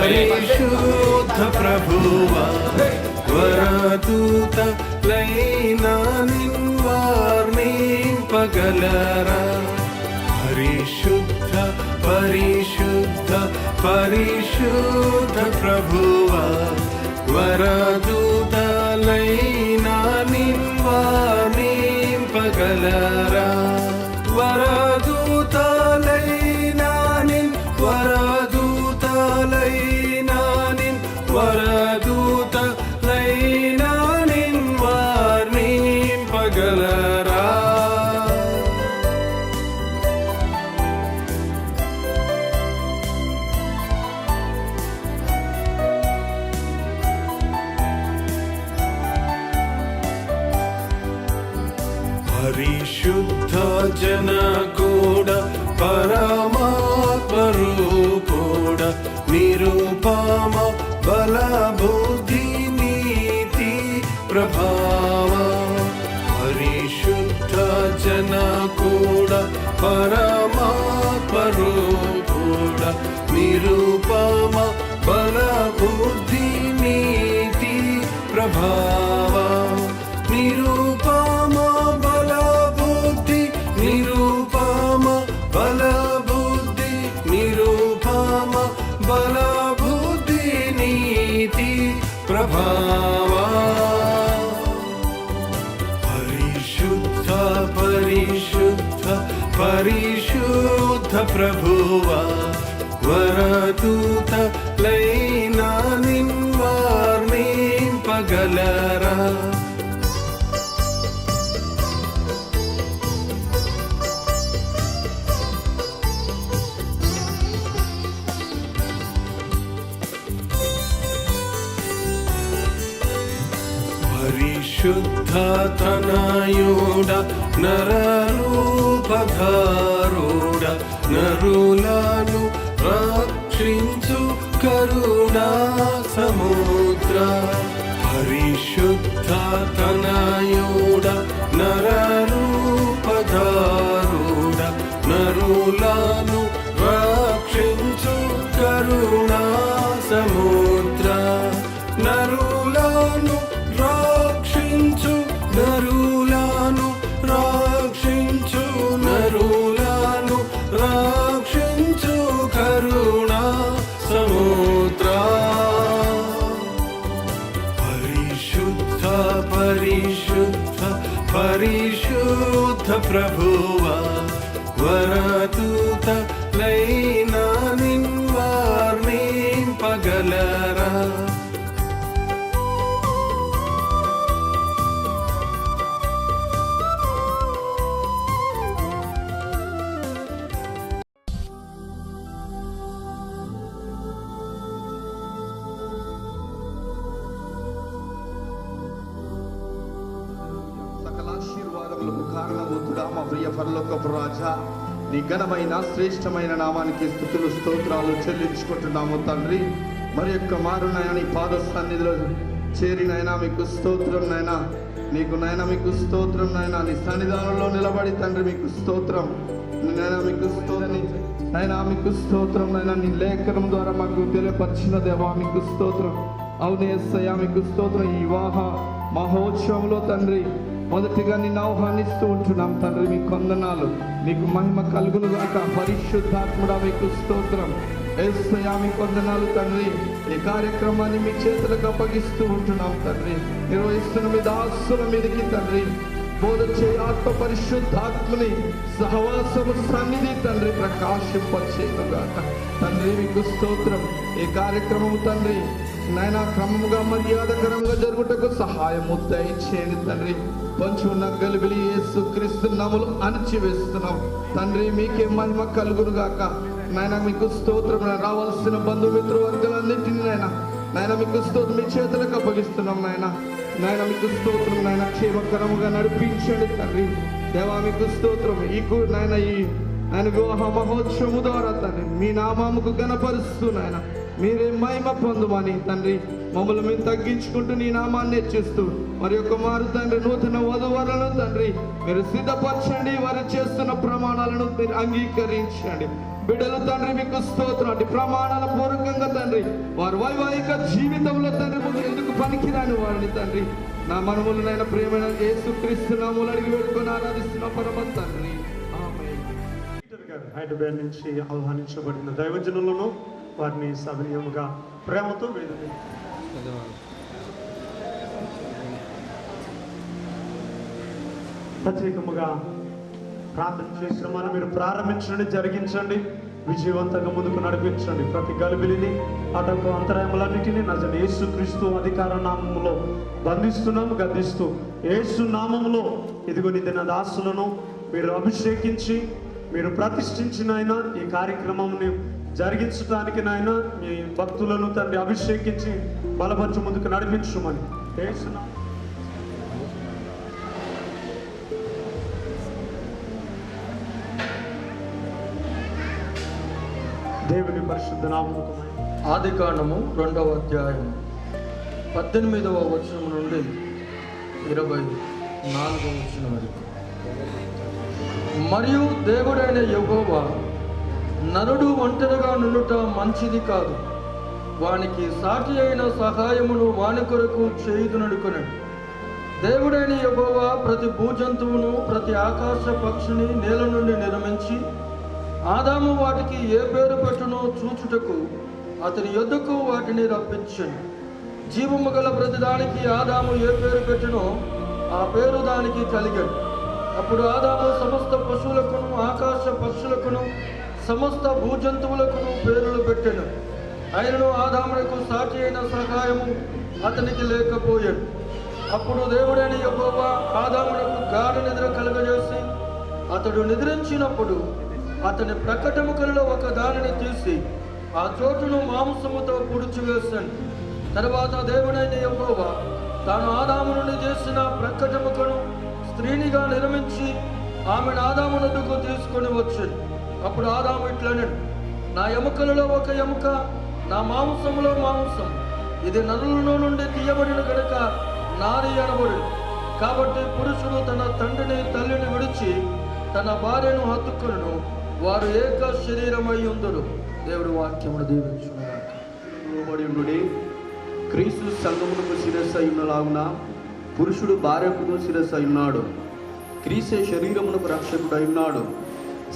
పరిశుద్ధ ప్రభువా వరదూతలైనా నిన్వార్నింపగలరా పరిశుద్ధ పరిశుద్ధ పరిశుద్ధ ప్రభువా వరదూతలైనా నిన్వార్నింపగలరా వరదూతలైనా వరదూతలైనా నిన్వార్నింపగలరా పరిశుద్ధ జన కూడా పరమాత్మరూపుడ నిరుపమ బల బుద్ధి నీతి ప్రభావ పరిశుద్ధ జన కూడా పరమాత్మరూపుడ నిరుపమ బల బుద్ధి నీతి ప్రభావ నిరుపమ బల బుద్ధి నిరుపమ బల బుద్ధి నిరుపమ బల బుద్ధి నీతి ప్రభావ పరిశుద్ధ పరిశుద్ధ పరిశుద్ధ ప్రభువా వరదూతలైనా నిన్వార్నింపగలరా పరిశుద్ధ తనయుడ నరరూపధారుడ నరులను రక్షించు కరుణా సముద్ర పరిశుద్ధ తనయుడ నరరూపధారుడ నరులను రక్షించు కరుణా సముద్ర నరులను రక్షించు నరులను రక్షించు నరులను రక్షించు కరుణా సముద్ర పరిశుద్ధ పరిశుద్ధ పరిశుద్ధ ప్రభువా వరదూతలైనా నిన్వార్నింపగలరా కారణభూతుడా మా ప్రియ పరలోకపు రాజా, నీ ఘనమైన శ్రేష్టమైన నామానికి స్తుతులు స్తోత్రాలు చెల్లించుకుంటున్నాము తండ్రి. మరి యొక్క మారునైనా నీ పాద సన్నిధిలో చేరినైనా మీకు స్తోత్రం నైనా, నీకు నైనా మీకు స్తోత్రం నైనా, నీ సన్నిధానంలో నిలబడి తండ్రి మీకు స్తోత్రం నైనా, మీకు స్తోత్రం నైనా, మీకు స్తోత్రం నైనా, నీ లేఖనం ద్వారా మాకు తెలియపరిచిన దేవా మీకు స్తోత్రం. అవును యేసయ్యా మీకు స్తోత్రం. ఈ వివాహ మహోత్సవంలో తండ్రి మొదటిగా నిన్ను ఆహ్వానిస్తూ ఉంటున్నాం తండ్రి. మీకు వందనాలు, నీకు మహిమ కలుగును గాక. పరిశుద్ధాత్ముడా మీకు స్తోత్రం. యేసయ్యా మీకు వందనాలు తండ్రి. ఈ కార్యక్రమాన్ని మీ చేతులకు అప్పగిస్తూ ఉంటున్నాం తండ్రి. నిర్వహిస్తున్న మీ దాసుల మీదకి తండ్రి బోధ చేయ ఆత్మ పరిశుద్ధాత్మని సహవాసము సన్నిధి తండ్రి ప్రకాశింపచేయను గాక తండ్రి. మీకు స్తోత్రం. ఈ కార్యక్రమము తండ్రి నైనా క్రమముగా మర్యాదకరంగా జరుగుటకు సహాయము దయచేయండి తండ్రి. పంచు ఉన్న గలిబిలి యేసు క్రీస్తు నామములో అణచివేస్తున్నాం తండ్రి. మీకే మహిమ కలుగును గాక నాయన. మీకు స్తోత్రం. రావాల్సిన బంధుమిత్ర వర్గాలన్నింటినీ నాయన మీకు స్తోత్రం మీ చేతులకు అప్పగిస్తున్నాం నాయన. మీకు స్తోత్రం నాయన. క్షేమకరముగా నడిపించండి తండ్రి. దేవా మీకు స్తోత్రం. నాయన ఈ వివాహ మహోత్సవము ద్వారా తండ్రి మీ నామముకు గణపరుస్తూ నాయన మీరే మహిమ పొందుమని తండ్రి మమ్మల్ని మేము తగ్గించుకుంటూ నీ నామాన్ని హెచ్చిస్తూ మరి యొక్క మారు తండ్రి నూతన వధువరులను తండ్రి మీరు సిద్ధపరచండి. వారు చేస్తున్న ప్రమాణాలను మీరు అంగీకరించండి. బిడ్డలు తండ్రి మీకు స్తోత్రం. అటు ప్రమాణాల పూర్వకంగా తండ్రి వారి వైవాహిక జీవితంలో తండ్రి ముందు ఎందుకు పనికిరాని వారిని తండ్రి నా మనములనైనా ప్రేమైన యేసుక్రీస్తు నామములో అడిగి వేడుకొని ఆరాధిస్తున్న పరమ తండ్రి. హైదరాబాద్ నుంచి ఆహ్వానించబడిన దైవజనులను వారిని సవినీయముగా ప్రేమతో వేడుక ప్రత్యేకముగా ప్రార్థన చేసిన మనం మీరు ప్రారంభించండి, జరిగించండి, విజయవంతంగా ముందుకు నడిపించండి. ప్రతి గలిబిలిని అటంకు అంతరాయములన్నిటినీ నజరేయుడైన యేసుక్రీస్తు అధికార నామములో బంధిస్తున్నాము, గద్దిస్తూ యేసు నామములో ఇదిగో నిన్న దాసులను మీరు అభిషేకించి మీరు ప్రతిష్ఠించిన ఆయన ఈ కార్యక్రమంని జరిగించడానికి నాయన మీ భక్తులను తండ్రి అభిషేకించి బలపరచు ముందుకు నడిపించమని యేసు దేవుని పరిశుద్ధ నామముకు ఆదికాండము 2వ అధ్యాయం 18వ వచనం నుండి 24వ వచనం వరకు. మరియు దేవుడైన యెహోవా నరుడు ఒంటరిగా నుండుట మంచిది కాదు, వానికి సాటి అయిన సహాయమును వాని కొరకు చేయుదుననుకొనెను. దేవుడైన యెహోవా ప్రతి భూజంతువును ప్రతి ఆకాశ పక్షిని నేల నుండి నిర్మించి ఆదాము వాటికి ఏ పేరు పెట్టునో చూచుటకు అతని యొద్దకు వాటిని రప్పించెను. జీవము గల ప్రతిదానికి ఆదాము ఏ పేరు పెట్టునో ఆ పేరు దానికి కలిగెను. అప్పుడు ఆదాము సమస్త పశువులకును ఆకాశ పక్షులకును సమస్త భూజంతువులకును పేర్లు పెట్టెను. ఆయనను ఆదామునకు సాటి అయిన సహాయము అతనికి లేకపోయాడు. అప్పుడు దేవుడైన యెహోవా ఆదామునకు గాఢ నిద్ర కలుగజేసి అతడు నిద్రించినప్పుడు అతని ప్రకటముకలలో ఒక దానిని తీసి ఆ చోటును మాంసముతో పుడిచివేశాను. తర్వాత దేవుడైన యెహోవా తాను ఆదాము నుండి చేసిన ప్రకటముకను స్త్రీనిగా నిర్మించి ఆమెను ఆదాము నొద్దకు తీసుకొని వచ్చాను. అప్పుడు ఆదాము ఇట్లనెను, నా ఎముకలలో ఒక ఎముక, నా మాంసములో మాంసం, ఇది నరులలో నుండి తీయబడిన కనుక నారి అనబడును. కాబట్టి పురుషుడు తన తండ్రిని తల్లిని విడిచి తన భార్యను హత్తుకొనును, వారు ఏక శరీరమై ఉందురు. దేవుడు వాక్యమును దీవించుగాక. లోబడి క్రీస్తు సంఘమునకు శిరస్సు అయినలాగున పురుషుడు భార్యకు శిరస్సు అయినాడు. క్రీస్తే శరీరమునకు రక్షకుడు అయినాడు.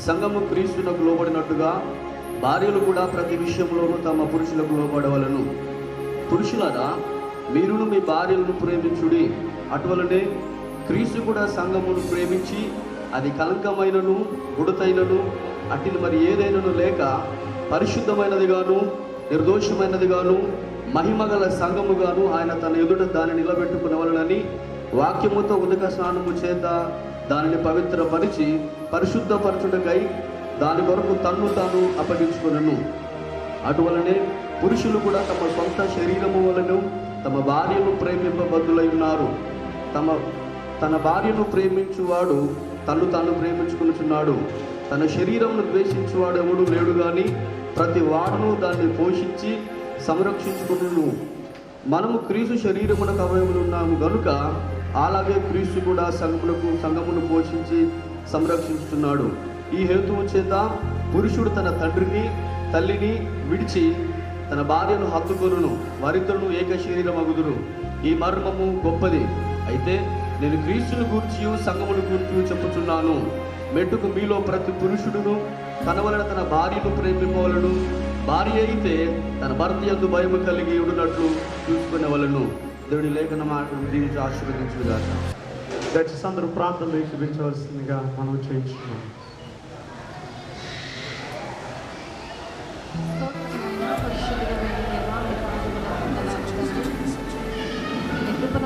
సంఘము క్రీస్తునకు లోబడినట్టుగా భార్యలు కూడా ప్రతి విషయంలోనూ తమ పురుషులకు లోబడవలను. పురుషులారా, మీరును మీ భార్యలను ప్రేమించుడి. అటువలనే క్రీస్తు కూడా సంఘమును ప్రేమించి అది కలంకమైనను ఉడతైనను అట్టిని మరి ఏదైనాను లేక పరిశుద్ధమైనదిగాను నిర్దోషమైనదిగాను మహిమగల సంఘముగాను ఆయన తన ఎదుట దాన్ని నిలబెట్టుకునవలనని వాక్యముతో ఉదక స్నానము చేత దానిని పవిత్రపరిచి పరిశుద్ధపరచుటకై దాని కొరకు తన్ను తాను అప్పగించుకునను. అటువలనే పురుషులు కూడా తమ సొంత శరీరము వలన తమ భార్యను ప్రేమింపబద్ధులై ఉన్నారు. తన భార్యను ప్రేమించువాడు తను తాను ప్రేమించుకునుచున్నాడు. తన శరీరమును ద్వేషించువాడు ఎవడు లేడు కానీ ప్రతి వాడును దాన్ని పోషించి సంరక్షించుకును. మనము క్రీస్తు శరీరమునకు అవయములు ఉన్నాము గనుక అలాగే క్రీస్తు కూడా సంఘమును పోషించి సంరక్షించుతున్నాడు. ఈ హేతువు చేత పురుషుడు తన తండ్రిని తల్లిని విడిచి తన భార్యను హత్తుకొనును, వారిద్దరును ఏక శరీరం అగుదురు. ఈ మర్మము గొప్పది. అయితే నేను క్రీస్తును గూర్చి సంఘమును గూర్చి చెప్పుచున్నాను. మెట్టుకు మీలో ప్రతి పురుషుడును తన వలన తన భార్యను ప్రేమింపవలను, భార్య అయితే తన భర్త యందు భయము కలిగి ఉండునట్లు చూసుకునేవలను. దేవుడి లేఖన మాటను దీనికి ఆశీర్వదించుగాక. దయచేసి అందరూ ప్రార్థనలు చూపించవలసిందిగా మనం చేయించుకున్నాం.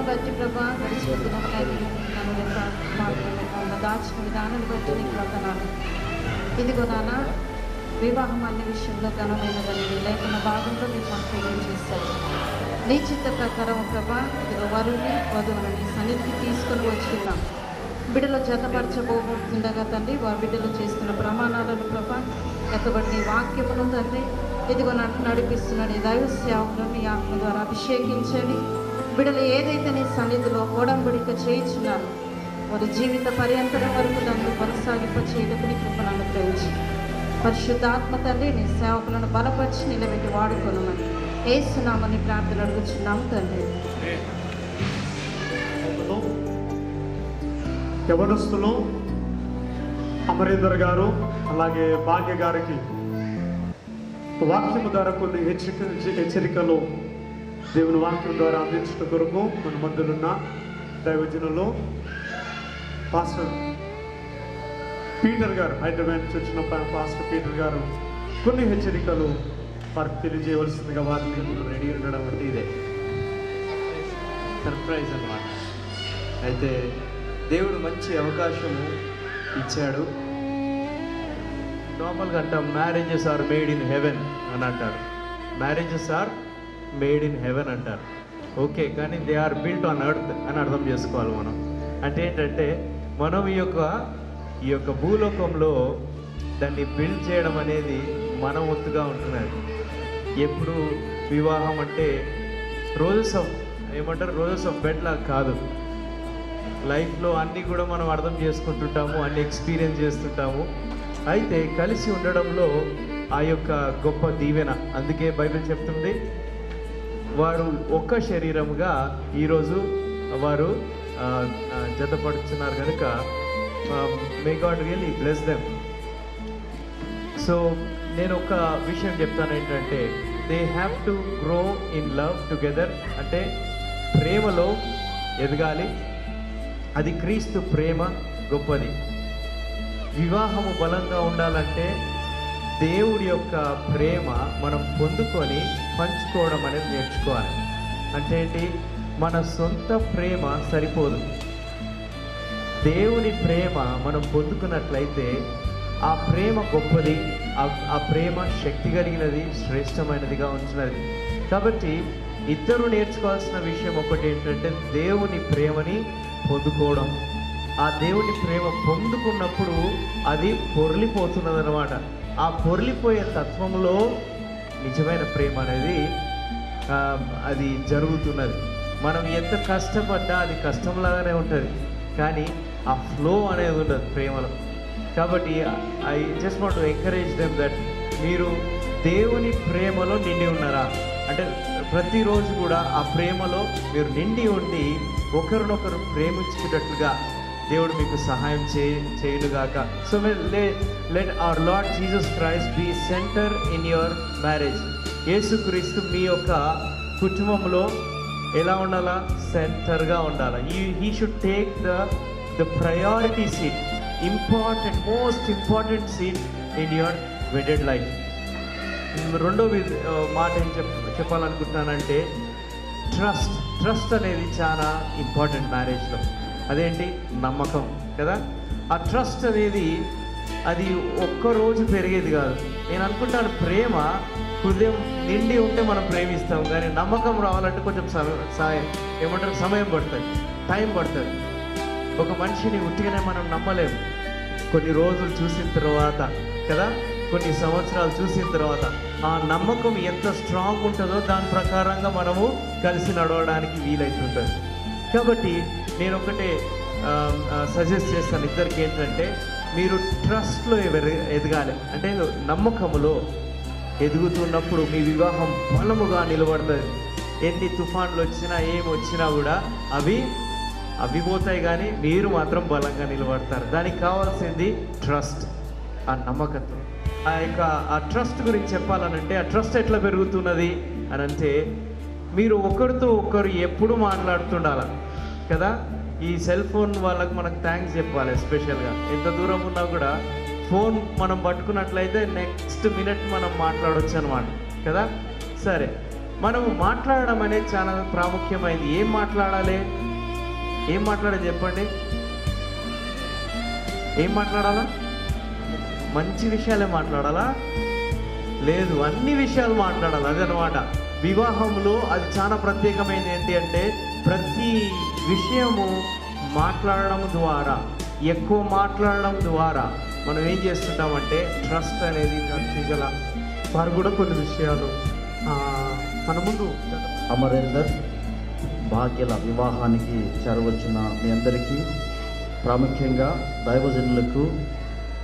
బట్టి ప్రభా గడిచిన దినములైన నన్ను యొక్క దాచిన విధానాన్ని బట్టి నీకు వందనాలు. ఇదిగో నాన్న, వివాహం అన్ని విషయంలో ఘనమైనదని లేఖన భాగంలో మీరు మాకు తెలియజేశారు. నీ చిత్త ప్రకారం ప్రభా ఇదిగో వరుని వధువులని సన్నిధికి తీసుకొని వచ్చిన్నాం. బిడ్డలు జతపరచబోతుండగా తండ్రి వారి బిడ్డలు చేస్తున్న ప్రమాణాలను ప్రభా ఎక్కబడి వాక్యమును తండ్రి ఇదిగో నడిపిస్తున్నాడు. ఈ దైవ సేవకులను మీ ఆత్మ ద్వారా అభిషేకించండి. బిడ్డలు ఏదైతే నీ సన్నిధిలో ఒడంబడిక చేయించున్నారో వారి జీవిత పర్యంతరం వరకు దాన్ని కొనసాగింప చేయటకు నీ కృపను అనుగ్రహించి పరిశుద్ధాత్మ తండ్రి నీ సేవకులను బలపరిచి నిలబెట్టి వాడుకోనమని యేసునామని ప్రార్థన అడుగుచున్నాము తండ్రి. యవనస్తులు అమరేందర్ గారు అలాగే భాగ్య గారికి వాక్యము ద్వారా కొన్ని హెచ్చరికలు దేవుని వాక్యం ద్వారా అందించడం కొరకు మన మధ్యనున్న దైవజనులు పాస్టర్ పీటర్ గారు, హైదరాబాద్ నుంచి వచ్చిన పాస్టర్ పీటర్ గారు కొన్ని హెచ్చరికలు వారికి తెలియజేయవలసిందిగా వారిని రెడీ ఉండడం అంటే ఇదే సర్ప్రైజ్ అన్నమాట. అయితే దేవుడు మంచి అవకాశము ఇచ్చాడు. నార్మల్గా అంటాం marriages are made in heaven అని అంటారు. Marriages are made in heaven అంటారు. ఓకే, కానీ they are built on earth అని అర్థం చేసుకోవాలి మనం. అంటే ఏంటంటే మనం ఈ యొక్క భూలోకంలో దాన్ని బిల్డ్ చేయడం అనేది మన వంతుగా ఉంటున్నది. ఎప్పుడు వివాహం అంటే రోజెస్ ఆఫ్ బెడ్ లాగా కాదు. లైఫ్లో అన్నీ కూడా మనం అర్థం చేసుకుంటుంటాము, అన్ని ఎక్స్పీరియన్స్ చేస్తుంటాము. అయితే కలిసి ఉండడంలో ఆ యొక్క గొప్ప దీవెన. అందుకే బైబిల్ చెప్తుంది వారు ఒక్క శరీరముగా ఈరోజు వారు జతపడుతున్నారు కనుక may God really bless them. So నేను ఒక విషయం చెప్తాను ఏంటంటే they have to grow in love together. అంటే ప్రేమలో ఎదగాలి. అది క్రీస్తు ప్రేమ గొప్పది. వివాహము బలంగా ఉండాలంటే దేవుడి యొక్క ప్రేమ మనం పొందుకొని పంచుకోవడం అనేది నేర్చుకోవాలి. అంటే ఏంటి, మన సొంత ప్రేమ సరిపోదు. దేవుని ప్రేమ మనం పొందుకున్నట్లయితే ఆ ప్రేమ గొప్పది, ఆ ప్రేమ శక్తి కలిగినది, శ్రేష్టమైనదిగా ఉంచినది. కాబట్టి ఇద్దరు నేర్చుకోవాల్సిన విషయం ఒకటి ఏంటంటే దేవుని ప్రేమని పొందుకోవడం. ఆ దేవుని ప్రేమ పొందుకున్నప్పుడు అది పొర్లిపోతున్నది అనమాట. ఆ పొర్లిపోయే తత్వంలో నిజమైన ప్రేమ అనేది అది జరుగుతున్నది. మనం ఎంత కష్టపడ్డా అది కష్టంలాగానే ఉంటుంది, కానీ ఆ ఫ్లో అనేది ఉండదు ప్రేమలో. కాబట్టి I just want to encourage them that మీరు దేవుని ప్రేమలో నిండి ఉన్నారా అంటే ప్రతిరోజు కూడా ఆ ప్రేమలో మీరు నిండి ఉండి ఒకరినొకరు ప్రేమించుకున్నట్లుగా దేవుడు మీకు సహాయం చేయునుగాక. So let our Lord Jesus Christ be centre in your marriage. Yesukreestu మీ యొక్క కుటుంబంలో ఎలా ఉండాలా? సెంటర్గా ఉండాలా. He should take the priority seat, most important seat in your wedded life. రెండో మాట ఏం చెప్పాలనుకుంటున్నానంటే ట్రస్ట్ అనేది చాలా ఇంపార్టెంట్ మ్యారేజ్లో. అదేంటి? నమ్మకం కదా. ఆ ట్రస్ట్ అనేది అది ఒక్కరోజు పెరిగేది కాదు. నేను అనుకుంటాను ప్రేమ హృదయం నిండి ఉంటే మనం ప్రేమిస్తాం, కానీ నమ్మకం రావాలంటే కొంచెం సమయం పడుతుంది, టైం పడుతుంది. ఒక మనిషిని ఉట్టిగానే మనం నమ్మలేము. కొన్ని రోజులు చూసిన తర్వాత కదా, కొన్ని సంవత్సరాలు చూసిన తర్వాత ఆ నమ్మకం ఎంత స్ట్రాంగ్ ఉంటుందో దాని ప్రకారంగా మనము కలిసి నడవడానికి వీలైతుంటుంది. కాబట్టి నేను ఒకటే సజెస్ట్ చేస్తాను ఇద్దరికి ఏంటంటే మీరు ట్రస్ట్లో ఎదగాలి. అంటే నమ్మకములో ఎదుగుతున్నప్పుడు మీ వివాహం బలముగా నిలబడుతుంది. ఎన్ని తుఫాన్లు వచ్చినా ఏమొచ్చినా కూడా అవి పోతాయి, కానీ మీరు మాత్రం బలంగా నిలబడతారు. దానికి కావాల్సింది ట్రస్ట్, ఆ నమ్మకత్వం. ఆ ట్రస్ట్ గురించి చెప్పాలనంటే ఆ ట్రస్ట్ ఎట్లా పెరుగుతున్నది అని అంటే మీరు ఒకరితో ఒకరు ఎప్పుడు మాట్లాడుతుండాలి కదా. ఈ సెల్ ఫోన్ వాళ్ళకి మనకు థ్యాంక్స్ చెప్పాలి. ఎస్పెషల్గా ఎంత దూరం ఉన్నా కూడా ఫోన్ మనం పట్టుకున్నట్లయితే నెక్స్ట్ మినిట్ మనం మాట్లాడవచ్చు అనమాట కదా. సరే, మనము మాట్లాడడం అనేది చాలా ప్రాముఖ్యమైనది. ఏం మాట్లాడాలి చెప్పండి. ఏం మాట్లాడాలా? మంచి విషయాలే మాట్లాడాలా? లేదు, అన్ని విషయాలు మాట్లాడాలి. అదనమాట వివాహంలో అది చాలా ప్రత్యేకమైనది. ఏంటి అంటే ప్రతి విషయము మాట్లాడడం ద్వారా, ఎక్కువ మాట్లాడడం ద్వారా మనం ఏం చేస్తుంటామంటే ట్రస్ట్ అనేది గల వారు కూడా కొన్ని విషయాలు మన ముందు. అమరేందర్ భాగ్యల వివాహానికి చేరవచ్చిన మీ అందరికీ, ప్రాముఖ్యంగా దైవజనులకు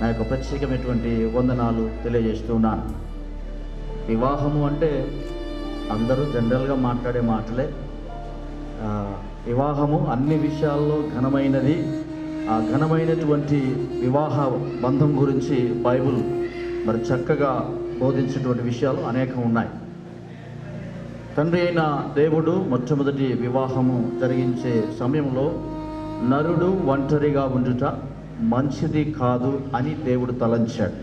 నా యొక్క ప్రత్యేకమైనటువంటి వందనాలు తెలియజేస్తున్నాను. వివాహము అంటే అందరూ జనరల్గా మాట్లాడే మాటలే. వివాహము అన్ని విషయాల్లో ఘనమైనది. ఆ ఘనమైనటువంటి వివాహ బంధం గురించి బైబిల్ మరి చక్కగా బోధించేటువంటి విషయాలు అనేకం ఉన్నాయి. తండ్రి అయిన దేవుడు మొట్టమొదటి వివాహము జరిగించే సమయంలో నరుడు ఒంటరిగా ఉండుట మంచిది కాదు అని దేవుడు తలంచాడు.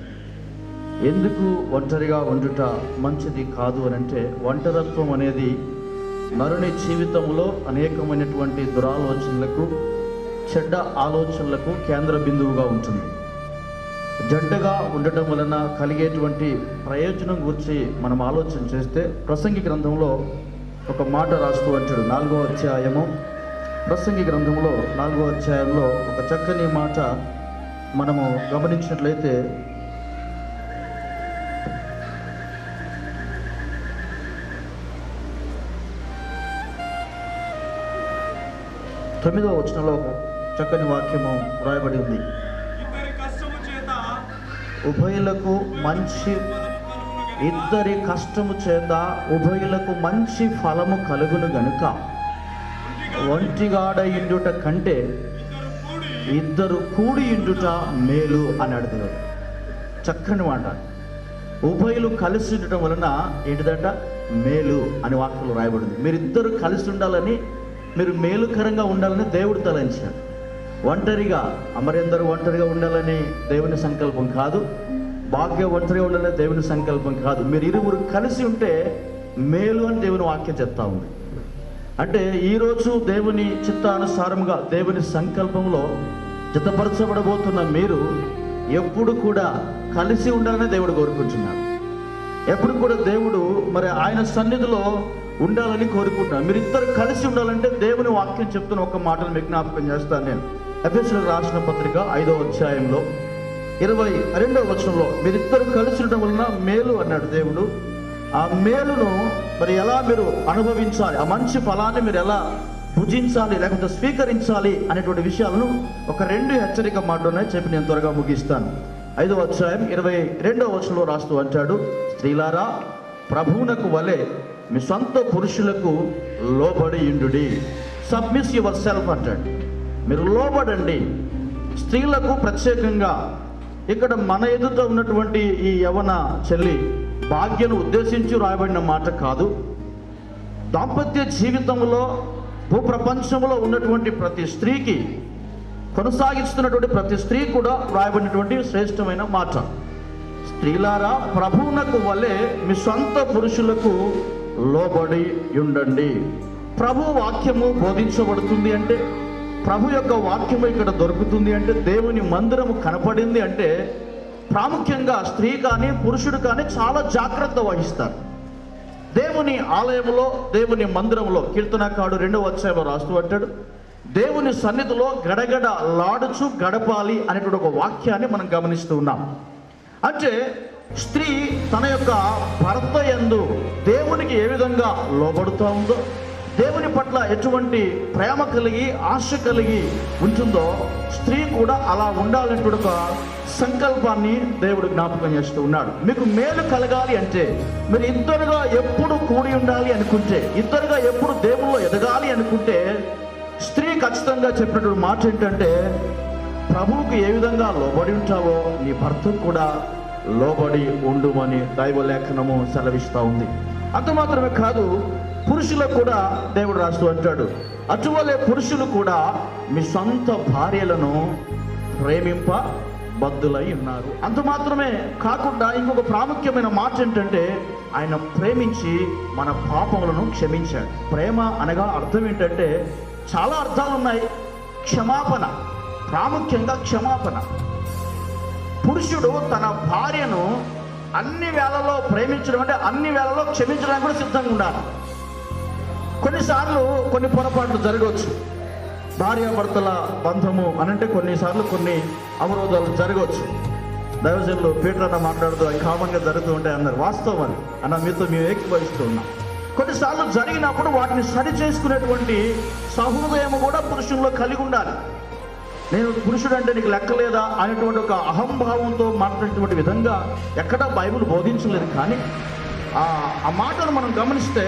ఎందుకు ఒంటరిగా ఉండుట మంచిది కాదు అని అంటే, ఒంటరిత్వం అనేది నరుని జీవితంలో అనేకమైనటువంటి దురాలోచనలకు, చెడ్డ ఆలోచనలకు కేంద్ర బిందువుగా ఉంటుంది. జంటగా ఉండటం వలన కలిగేటువంటి ప్రయోజనం గురించి మనం ఆలోచన చేస్తే, ప్రసంగి గ్రంథంలో ఒక మాట రాస్తూ అంటాడు. 4వ అధ్యాయము, ప్రసంగి గ్రంథంలో 4వ అధ్యాయంలో ఒక చక్కని మాట మనము గమనించినట్లయితే, తొమ్మిదవ వచనంలో ఒక చక్కని వాక్యము వ్రాయబడి ఉంది. ఉభయులకు మంచి, ఇద్దరి కష్టము చేత ఉభయులకు మంచి ఫలము కలుగును గనుక ఒంటిగాడ ఇండుట కంటే ఇద్దరు కూడి ఇండుట మేలు అన్నాడు దేవుడు. చక్కని మాట. ఉభయులు కలిసి ఉండటం వలన ఏంటిదంట? మేలు అని వాక్యంలో రాయబడింది. మీరిద్దరు కలిసి ఉండాలని, మీరు మేలుకరంగా ఉండాలని దేవుడు తలంచాడు. ఒంటరిగా అమరేందరూ ఒంటరిగా ఉండాలని దేవుని సంకల్పం కాదు. భాగ్య ఒంటరిగా ఉండాలని దేవుని సంకల్పం కాదు. మీరు ఇరువురు కలిసి ఉంటే మేలు అని దేవుని వాక్యం చెప్తా ఉంది. అంటే ఈరోజు దేవుని చిత్తానుసారంగా దేవుని సంకల్పంలో జతపరచబడబోతున్న మీరు ఎప్పుడు కూడా కలిసి ఉండాలని దేవుడు కోరుకుంటున్నాడు. ఎప్పుడు కూడా దేవుడు మరి ఆయన సన్నిధిలో ఉండాలని కోరుకుంటున్నాను. మీరు ఇద్దరు కలిసి ఉండాలంటే దేవుని వాక్యం చెప్తున్న ఒక మాటను మీకు జ్ఞాపకం చేస్తాను. నేను ఎఫెసీయులకు రాసిన పత్రిక 5వ అధ్యాయంలో 22వ వచనంలో మీరిద్దరు కలిసి ఉండటం వలన మేలు అన్నాడు దేవుడు. ఆ మేలును మరి ఎలా మీరు అనుభవించాలి, ఆ మంచి ఫలాన్ని మీరు ఎలా భుజించాలి లేకపోతే స్వీకరించాలి అనేటువంటి విషయాలను ఒక 2 హెచ్చరిక మాటలోనే చెప్పి నేను త్వరగా ముగిస్తాను. 5వ అధ్యాయం 22వ వచనంలో రాస్తూ అంటాడు, స్త్రీలారా ప్రభువునకు వలె మీ సొంత పురుషులకు లోబడి ఇండుడి. సబ్మిస్ యువర్ సెల్ఫ్ అంటాడు. మీరు లోబడండి. స్త్రీలకు ప్రత్యేకంగా ఇక్కడ మన ఎదుట ఉన్నటువంటి ఈ యవన చెల్లి భాగ్యను ఉద్దేశించి రాయబడిన మాట కాదు. దాంపత్య జీవితంలో భూప్రపంచంలో ఉన్నటువంటి ప్రతి స్త్రీకి, కొనసాగిస్తున్నటువంటి ప్రతి స్త్రీ కూడా రాయబడినటువంటి శ్రేష్టమైన మాట. స్త్రీలారా ప్రభువునకు వలె మీ సొంత పురుషులకు లోబడి ఉండండి. ప్రభు వాక్యము బోధించబడుతుంది అంటే, ప్రభు యొక్క వాక్యము ఇక్కడ దొరుకుతుంది అంటే, దేవుని మందిరము కనపడింది అంటే ప్రాముఖ్యంగా స్త్రీ కానీ పురుషుడు కానీ చాలా జాగ్రత్త వహిస్తారు. దేవుని ఆలయంలో, దేవుని మందిరంలో కీర్తనకారుడు 2వ అధ్యాయంలో రాస్తూ అంటాడు, దేవుని సన్నిధిలో గడగడ లాడుచు గడపాలి అనేటువంటి ఒక వాక్యాన్ని మనం గమనిస్తూ ఉన్నాం. అంటే స్త్రీ తన యొక్క భర్త యందు దేవునికి ఏ విధంగా లోబడుతూ ఉందో, దేవుని పట్ల ఎటువంటి ప్రేమ కలిగి ఆశ కలిగి ఉంటుందో, స్త్రీ కూడా అలా ఉండాలంటే ఒక సంకల్పాన్ని దేవుడు జ్ఞాపకం చేస్తూ ఉన్నాడు. మీకు మేలు కలగాలి అంటే, మీరు ఇద్దరుగా ఎప్పుడు కూడి ఉండాలి అనుకుంటే, ఇద్దరుగా ఎప్పుడు దేవుల్లో ఎదగాలి అనుకుంటే, స్త్రీ ఖచ్చితంగా చెప్పినటువంటి మాట ఏంటంటే, ప్రభువుకి ఏ విధంగా లోబడి ఉంటావో నీ భర్తకు కూడా లోబడి ఉండుమని దైవ లేఖనము సెలవిస్తూ ఉంది. అంత మాత్రమే కాదు, పురుషులకు కూడా దేవుడు రాస్తూ అంటాడు, అటువలే పురుషులు కూడా మీ సొంత భార్యలను ప్రేమింప బద్దులై ఉన్నారు. అంత మాత్రమే కాకుండా ఇంకొక ప్రాముఖ్యమైన మాట ఏంటంటే, ఆయన ప్రేమించి మన పాపములను క్షమించాడు. ప్రేమ అనగా అర్థం ఏంటంటే చాలా అర్థాలు ఉన్నాయి. క్షమాపణ, ప్రాముఖ్యంగా క్షమాపణ. పురుషుడు తన భార్యను అన్ని వేళల్లో ప్రేమించడం అంటే అన్ని వేళల్లో క్షమించడానికి కూడా సిద్ధంగా ఉండాలి. కొన్నిసార్లు కొన్ని పొరపాట్లు జరగవచ్చు. భార్యాభర్తల బంధము అనంటే కొన్నిసార్లు కొన్ని అవరోధాలు జరగవచ్చు. దైవజనులు పీటర్ అన్న మాట్లాడుతూ అవి కామన్గా జరుగుతూ ఉంటాయి అన్నారు. వాస్తవం అని అన్న మీతో మేము ఏకీభవిస్తూ ఉన్నాం. కొన్నిసార్లు జరిగినప్పుడు వాటిని సరి చేసుకునేటువంటి సహృదయము కూడా పురుషుల్లో కలిగి ఉండాలి. నేను పురుషుడు అంటే నీకు లెక్కలేదా అనేటువంటి ఒక అహంభావంతో మాట్లాడేటువంటి విధంగా ఎక్కడా బైబిల్ బోధించలేదు. కానీ ఆ మాటను మనం గమనిస్తే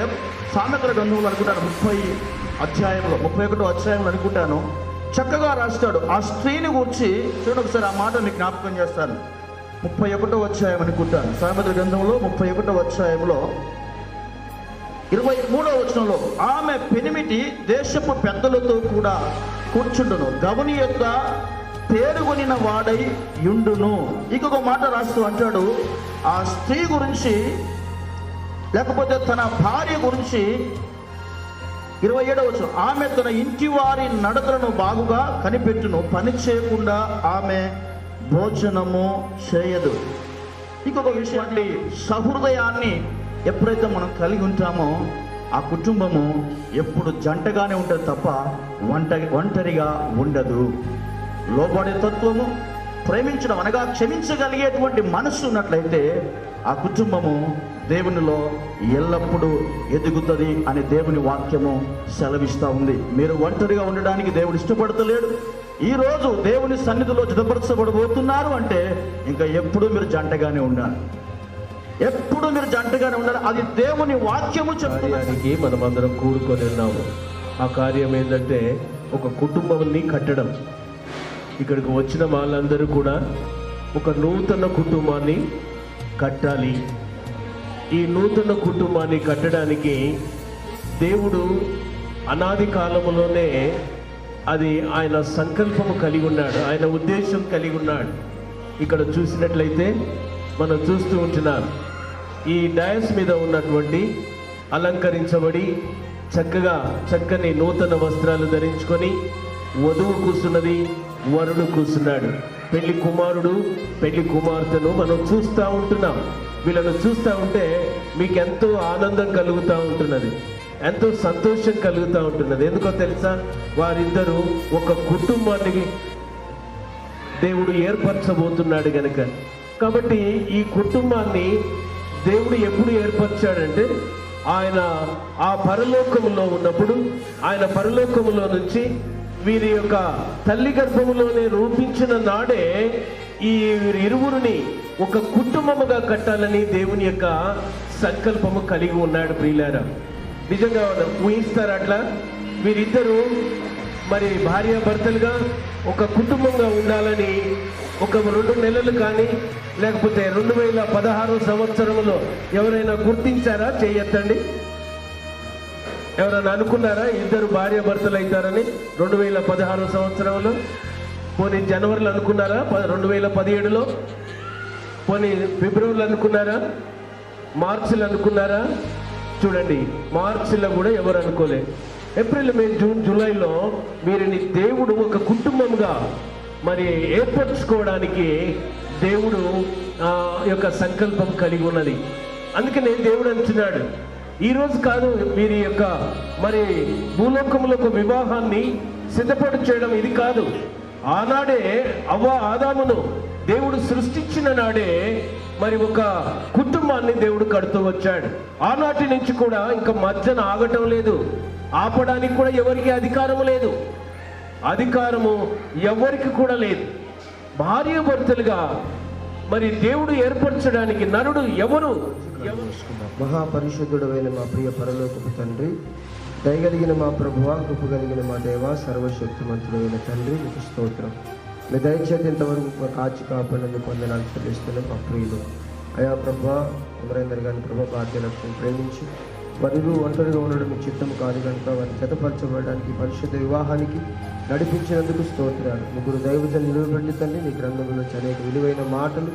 సామెతల గ్రంథంలో అనుకుంటాను 31వ అధ్యాయంలో అనుకుంటాను చక్కగా రాస్తాడు. ఆ స్త్రీని గురించి చూడండి ఒకసారి, ఆ మాట మీకు జ్ఞాపకం చేస్తాను. 31వ అధ్యాయం అనుకుంటాను, సామెతల గ్రంథంలో 31వ అధ్యాయంలో 23వ వచనంలో, ఆమె పెనిమిటి దేశపు పెద్దలతో కూడా కూర్చుండును, గవని యొక్క పేరుగొనిన వాడై యుండును. ఇంకొక మాట రాస్తూ అంటాడు ఆ స్త్రీ గురించి, లేకపోతే తన భార్య గురించి 27వ వచనం, ఆమె తన ఇంటి వారి నడతలను బాగుగా కనిపెట్టును, పని చేయకుండా ఆమె భోజనము చేయదు. ఇంకొక విషయాన్ని, సహృదయాన్ని ఎప్పుడైతే మనం కలిగి ఉంటామో ఆ కుటుంబము ఎప్పుడు జంటగానే ఉంటుంది తప్ప ఒంటరిగా ఉండదు. లోబడే తత్వము, ప్రేమించడం అనగా క్షమించగలిగేటువంటి మనస్సు ఉన్నట్లయితే ఆ కుటుంబము దేవునిలో ఎల్లప్పుడూ ఎదుగుతుంది అని దేవుని వాక్యము సెలవిస్తూ ఉంది. మీరు ఒంటరిగా ఉండడానికి దేవుడు ఇష్టపడతలేడు. ఈరోజు దేవుని సన్నిధిలో జతపరచబడబోతున్నారు అంటే ఇంకా ఎప్పుడూ మీరు జంటగానే ఉండాలి, ఎప్పుడు మీరు జంటగానే ఉండాలి. అది దేవుని వాక్యము కార్యానికి మనం అందరం కూడుకొని ఉన్నాము. ఆ కార్యం ఏంటంటే ఒక కుటుంబాన్ని కట్టడం. ఇక్కడికి వచ్చిన వాళ్ళందరూ కూడా ఒక నూతన కుటుంబాన్ని కట్టాలి. ఈ నూతన కుటుంబాన్ని కట్టడానికి దేవుడు అనాది కాలంలోనే అది ఆయన సంకల్పము కలిగి ఉన్నాడు, ఆయన ఉద్దేశం కలిగి ఉన్నాడు. ఇక్కడ చూసినట్లయితే మనం చూస్తూ ఉంటున్నాం, ఈ డయాస్ మీద ఉన్నటువంటి అలంకరించబడి చక్కని నూతన వస్త్రాలు ధరించుకొని వధువు కూర్చున్నది, వరుడు కూర్చున్నాడు. పెళ్లి కుమారుడు పెళ్లి కుమార్తెను మనం చూస్తూ ఉంటున్నాం. వీళ్ళను చూస్తూ ఉంటే మీకు ఎంతో ఆనందం కలుగుతూ ఉంటున్నది, ఎంతో సంతోషం కలుగుతూ ఉంటున్నది. ఎందుకో తెలుసా? వారిద్దరూ ఒక కుటుంబానికి దేవుడు ఏర్పరచబోతున్నాడు గనుక. కాబట్టి ఈ కుటుంబాన్ని దేవుడు ఎప్పుడు ఏర్పరిచాడంటే ఆయన ఆ పరలోకములో ఉన్నప్పుడు, ఆయన పరలోకములో నుంచి వీరి యొక్క తల్లి గర్భములోనే రూపించిన నాడే ఈ ఇరువురిని ఒక కుటుంబముగా కట్టాలని దేవుని యొక్క సంకల్పము కలిగి ఉన్నాడు. ప్రియులారా, నిజంగా ఊహిస్తారు అట్లా? వీరిద్దరూ మరి భార్యాభర్తలుగా ఒక కుటుంబంగా ఉండాలని ఒక 2 నెలలు కానీ లేకపోతే 2016 సంవత్సరంలో ఎవరైనా గుర్తించారా? చేయొద్దండి. ఎవరైనా అనుకున్నారా ఇద్దరు భార్యాభర్తలు అవుతారని 2016 సంవత్సరంలో? పోనీ జనవరిలో అనుకున్నారా? 2017లో? పోనీ ఫిబ్రవరిలో అనుకున్నారా? మార్చిలో అనుకున్నారా? చూడండి, మార్చిలో కూడా ఎవరు అనుకోలే. ఏప్రిల్, మే, జూన్, జూలైలో వీరిని దేవుడు ఒక కుటుంబంగా మరి ఏర్పరచుకోవడానికి దేవుడు యొక్క సంకల్పం కలిగి ఉన్నది. అందుకనే దేవుడు అంటున్నాడు, ఈరోజు కాదు వీరి యొక్క మరి భూలోకంలో ఒక వివాహాన్ని సిద్ధపడి చేయడం ఇది కాదు. ఆనాడే ఆదామును దేవుడు సృష్టించిన నాడే మరి ఒక కుటుంబాన్ని దేవుడు కడుతూ వచ్చాడు. ఆనాటి నుంచి కూడా ఇంకా మధ్యన ఆగటం లేదు, ఆపడానికి కూడా ఎవరికి అధికారము లేదు, అధికారము ఎవరికి కూడా లేదు. భార్యాభర్తలుగా మరి దేవుడు ఏర్పరచడానికి నరుడు ఎవరు? మహాపరిశుద్ధుడైన మా ప్రియ పరలోకపు తండ్రి, దయగలిగిన మా ప్రభువా, కృప కలిగిన మా దేవ, సర్వశక్తిమంతుడైన తండ్రి, మీకు స్తోత్రం. మీ దయచేత ఇంతవరకు మా కాచి కాపాడని పొందనాలు చెల్లిస్తున్నాం. మా ప్రియులు అయా ప్రభువా, అమరేందర్ గారిని ప్రభా భాగ్యలక్ష్మి ప్రేమించి వరులు ఒంటరిగా ఉండడం మీ చిత్తము కాదు కనుక వారిని జతపరచబడడానికి పరిశుద్ధ వివాహానికి నడిపించినందుకు స్తోత్రాలు. 3 దైవజనులు నిలబెట్టి తండ్రి మీ గ్రంథంలో అనేక విలువైన మాటలు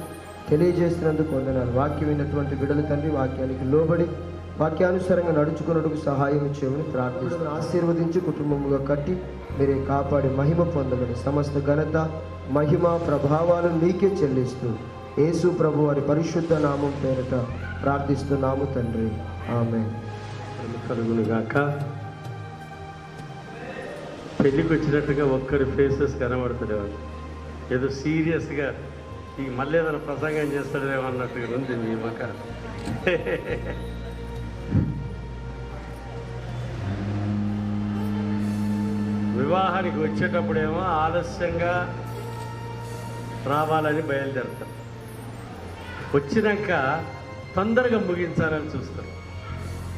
తెలియజేస్తున్నందుకు వందనాలు. వాక్యం విన్నటువంటి బిడ్డలు తండ్రి వాక్యానికి లోబడి వాక్యానుసారంగా నడుచుకున్నట్టుకు సహాయం చేయమని ప్రార్థిస్తున్నాను. ఆశీర్వదించి కుటుంబముగా కట్టి మీరే కాపాడి మహిమ పొందమని సమస్త ఘనత మహిమ ప్రభావాలు నీకే చెల్లిస్తూ యేసు ప్రభు వారి పరిశుద్ధ నామం పేరిట ప్రార్థిస్తున్నాము తండ్రి, ఆమేన్. కలుగునుగాక. పెళ్ళికి వచ్చినట్టుగా ఒక్కరి ఫేసెస్ కనబడుతుండేవారు, ఏదో సీరియస్గా ఈ మళ్ళీ ఏదైనా ప్రసంగం చేస్తాడేమో అన్నట్టుగా ఉంది మీ మొక్క. వివాహానికి వచ్చేటప్పుడేమో ఆలస్యంగా రావాలని బయలుదేరుతారు, వచ్చినాక తొందరగా ముగించాలని చూస్తారు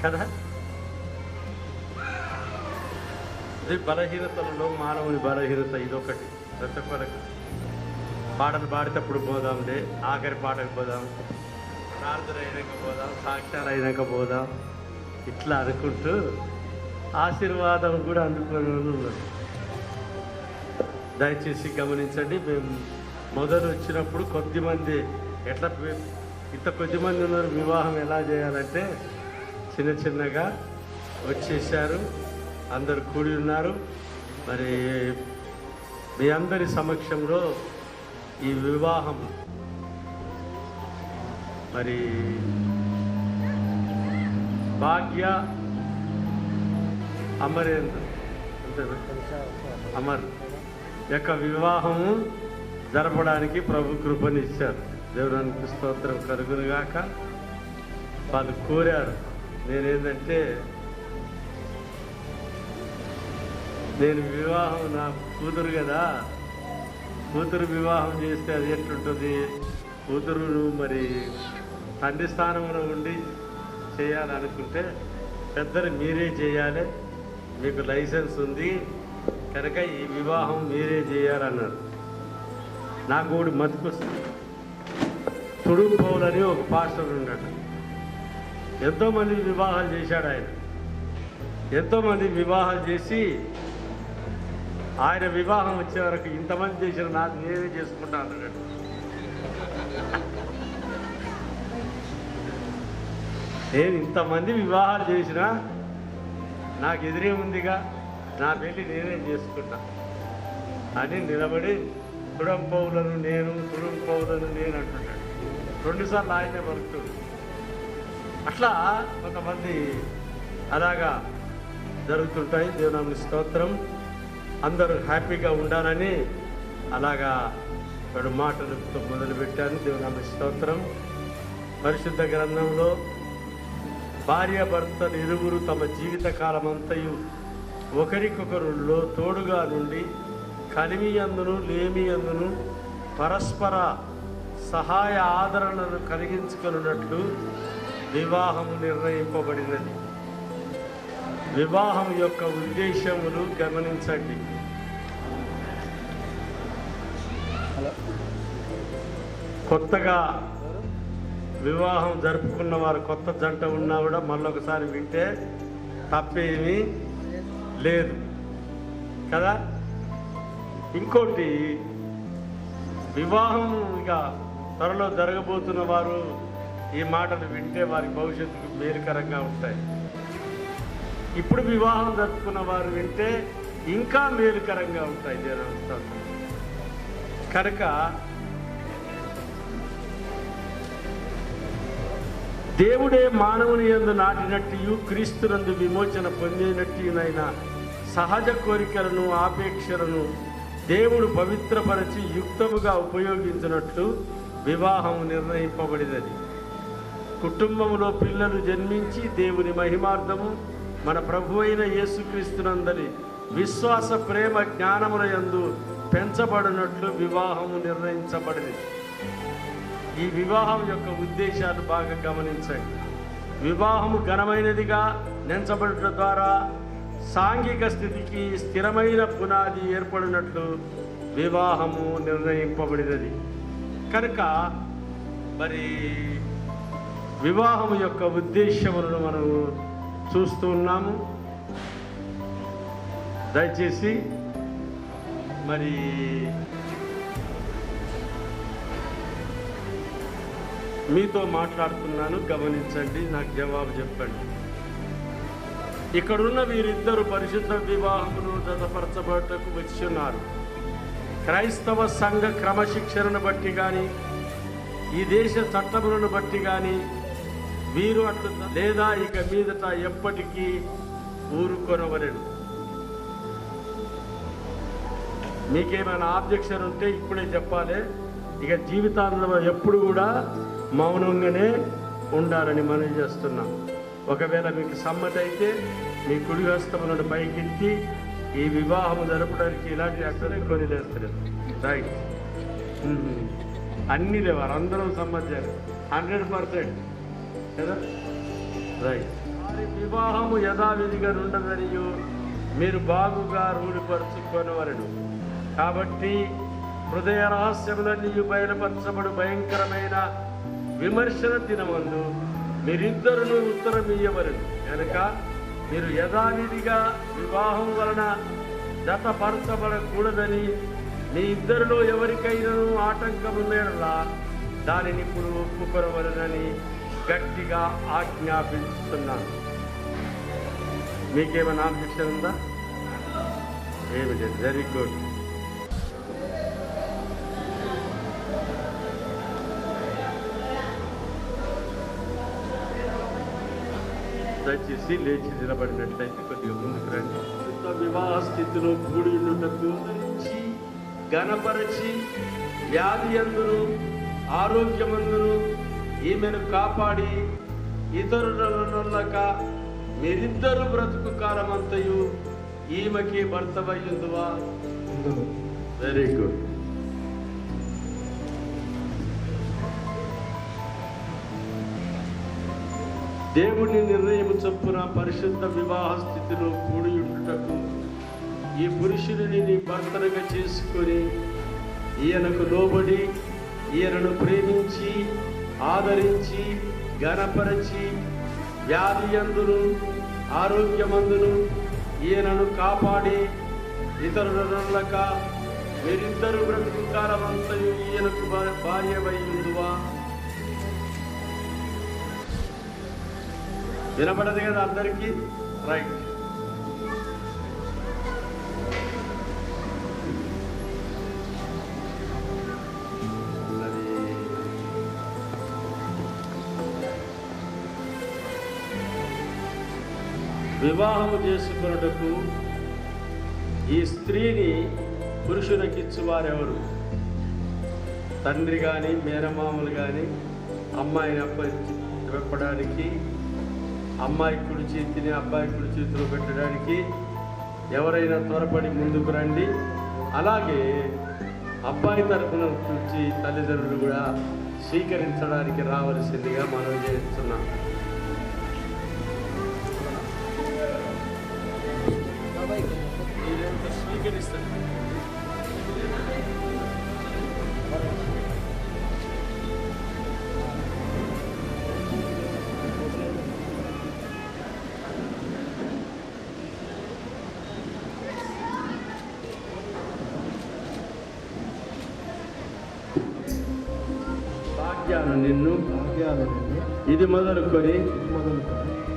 కదా. ఇది బలహీనతలలో మానవుని బలహీనత ఇదొకటి. ప్రతి ఒక్కరికి పాటలు పాడేటప్పుడు పోదాంలే, ఆఖరి పాటకు పోదాం, ప్రార్థన అయినాక పోదాం, సాక్ష్యాలు అయినాక పోదాం, ఇట్లా అనుకుంటూ ఆశీర్వాదం కూడా అందుకొని ఉన్నారు. దయచేసి గమనించండి. మేము మొదలు వచ్చినప్పుడు కొద్దిమంది ఎట్లా ఇంత కొద్దిమంది ఉన్నారు, వివాహం ఎలా చేయాలంటే చిన్న చిన్నగా వచ్చేసారు, అందరు కూడి ఉన్నారు. మరి మీ అందరి సమక్షంలో ఈ వివాహం మరి భాగ్య అమరేంద్ర అమర్ యొక్క వివాహము జరపడానికి ప్రభు కృపనిచ్చారు. దేవునికి స్తోత్రం కలుగునుగాక. వాళ్ళు కోరారు, నేనేంటంటే నేను వివాహం నా కూతురు కదా, కూతురు వివాహం చేస్తే అది ఎట్లుంటుంది, కూతురు మరి తండ్రి స్థానంలో ఉండి చేయాలనుకుంటే పెద్దలు మీరే చేయాలి, మీకు లైసెన్స్ ఉంది కనుక ఈ వివాహం మీరే చేయాలన్నారు. నాకు ఒకటి మతికొస్తుంది. తుడుం పౌలని ఒక పాస్టర్ ఉన్నాడు, ఎంతోమంది వివాహాలు చేశాడు ఆయన. ఎంతోమంది వివాహాలు చేసి ఆయన వివాహం వచ్చే వరకు ఇంతమంది చేసిన నాకు నేనే చేసుకుంటా అన్నాడు. నేను ఇంతమంది వివాహాలు చేసినా నాకు ఎదురే ఉందిగా, నా పెళ్ళి నేనే చేసుకుంటా అని నిలబడి తుడం పౌలను నేను అంటున్నాడు. 2 సార్లు ఆయనే పలుకుతాడు. అట్లా కొంతమంది అలాగా జరుగుతుంటాయి. దేవుని స్తోత్రం. అందరూ హ్యాపీగా ఉండాలని అలాగా 2 మాటలతో మొదలుపెట్టాను. దేవుని స్తోత్రం. పరిశుద్ధ గ్రంథంలో భార్యాభర్తలు ఇరువురు తమ జీవితకాలమంతయు ఒకరికొకరులో తోడుగా నుండి కలిమియందును లేమియందును పరస్పర సహాయ ఆదరణను కలిగించుకున్నట్లు వివాహము నిర్ణయింపబడినది. వివాహం యొక్క ఉద్దేశములు గమనించండి. కొత్తగా వివాహం జరుపుకున్న వారు, కొత్త జంట ఉన్నా కూడా మళ్ళొకసారి వింటే తప్పేమీ లేదు కదా. ఇంకోటి, వివాహం ఇక త్వరలో జరగబోతున్న వారు ఈ మాటలు వింటే వారి భవిష్యత్తుకు మేలుకరంగా ఉంటాయి. ఇప్పుడు వివాహం జరుపుకున్న వారు వింటే ఇంకా మేలుకరంగా ఉంటాయి. దేవుని కనుక దేవుడే మానవుని యందు నాటినట్టు క్రీస్తునందు విమోచన పొందినట్టునైన సహజ కోరికలను ఆపేక్షలను దేవుడు పవిత్రపరిచి యుక్తముగా ఉపయోగించినట్లు వివాహం నిర్ణయింపబడినది. కుటుంబంలో పిల్లలు జన్మించి దేవుని మహిమార్థము మన ప్రభు అయిన యేసుక్రీస్తునందరి విశ్వాస ప్రేమ జ్ఞానముల యందు పెంచబడినట్లు వివాహము నిర్ణయించబడింది. ఈ వివాహం యొక్క ఉద్దేశాలు బాగా గమనించండి. వివాహము ఘనమైనదిగా నెంచబడటం ద్వారా సాంఘిక స్థితికి స్థిరమైన పునాది ఏర్పడినట్లు వివాహము నిర్ణయింపబడినది. కనుక మరి వివాహం యొక్క ఉద్దేశములను మనము చూస్తూ ఉన్నాము. దయచేసి మరి మీతో మాట్లాడుతున్నాను, గమనించండి, నాకు జవాబు చెప్పండి. ఇక్కడున్న వీరిద్దరు పరిశుద్ధ వివాహమును జతపరచబడటకు వచ్చి ఉన్నారు. క్రైస్తవ సంఘ క్రమశిక్షణను బట్టి కానీ ఈ దేశ చట్టములను బట్టి కానీ వీరు అట్లు లేదా ఇక మీదట ఎప్పటికీ ఊరుకొనవలేడు. మీకేమైనా ఆబ్జెక్షన్ ఉంటే ఇప్పుడే చెప్పాలి. ఇక జీవితాంతంలో ఎప్పుడు కూడా మౌనంగానే ఉండాలని మనవి చేస్తున్నాం. ఒకవేళ మీకు సమ్మతి అయితే మీ కుడి హస్తములను పైకెత్తి ఈ వివాహం జరపడానికి ఇలాంటి అక్కడే కొని లేస్తారు. రైట్. అన్నీ లేవారు, అందరూ సమ్మతించారు 100% కదా. రైట్. వారి వివాహము యథావిధిగా ఉండదనియు మీరు బాగుగా రూఢిపరుచుకొనవలెను. కాబట్టి హృదయ రహస్యములన్నీ బయలుపరచబడు భయంకరమైన విమర్శన దినమందు మీరిద్దరును ఉత్తరం ఇయ్యవలెను. కనుక మీరు యథావిధిగా వివాహం వలన జతపరచబడకూడదని మీ ఇద్దరిలో ఎవరికైనాను ఆటంకములేలా దానిని ఇప్పుడు ఒప్పుకొనవలనని గట్టిగా ఆజ్ఞాపించుతున్నాను. మీకేమైనా ఆబ్జెక్షన్ ఉందా? ఏమిటి? Very good. దయచేసి లేచి నిలబడినట్లయితే కొద్దిగా ముందుకు రండి. వివాహ స్థితిలో కూడి ఉండుటకు ఘనపరచి వ్యాధి అందును ఆరోగ్యమందును ఈమెను కాపాడి ఇతరులక మీరిద్దరు బ్రతుకు కాలమంతయు ఈమెకి భర్తవయ్యుందువా? Very good. దేవుని నిర్ణయం చొప్పున పరిశుద్ధ వివాహ స్థితిలో కూడి ఉండుటకు ఈ పురుషుడిని నీ భర్తలుగా చేసుకొని ఈయనకు లోబడి ఈయనను ప్రేమించి ఆదరించి ఘనపరచి వ్యాధి అందును ఆరోగ్యమందును ఈయనను కాపాడి ఇతరులక మీరిద్దరు బ్రతుకు కాలమంతయు ఈయనకు భార్యవై ఉందువా? వినపడదు కదా అందరికీ? రైట్. వివాహము చేసుకున్నటకు ఈ స్త్రీని పురుషులకిచ్చువారెవరు? తండ్రి కానీ మేనమామలు కానీ అమ్మాయిని అప్పచెప్పడానికి, అమ్మాయి కుడి చేతిని అబ్బాయి కుడి చేతిలో పెట్టడానికి ఎవరైనా త్వరపడి ముందుకు రండి. అలాగే అబ్బాయి తరఫున నుంచి తల్లిదండ్రులు కూడా స్వీకరించడానికి రావలసిందిగా మనం చేస్తున్నాం. స్వీకరిస్తారు. నిన్ను ఇది మొదలుకొని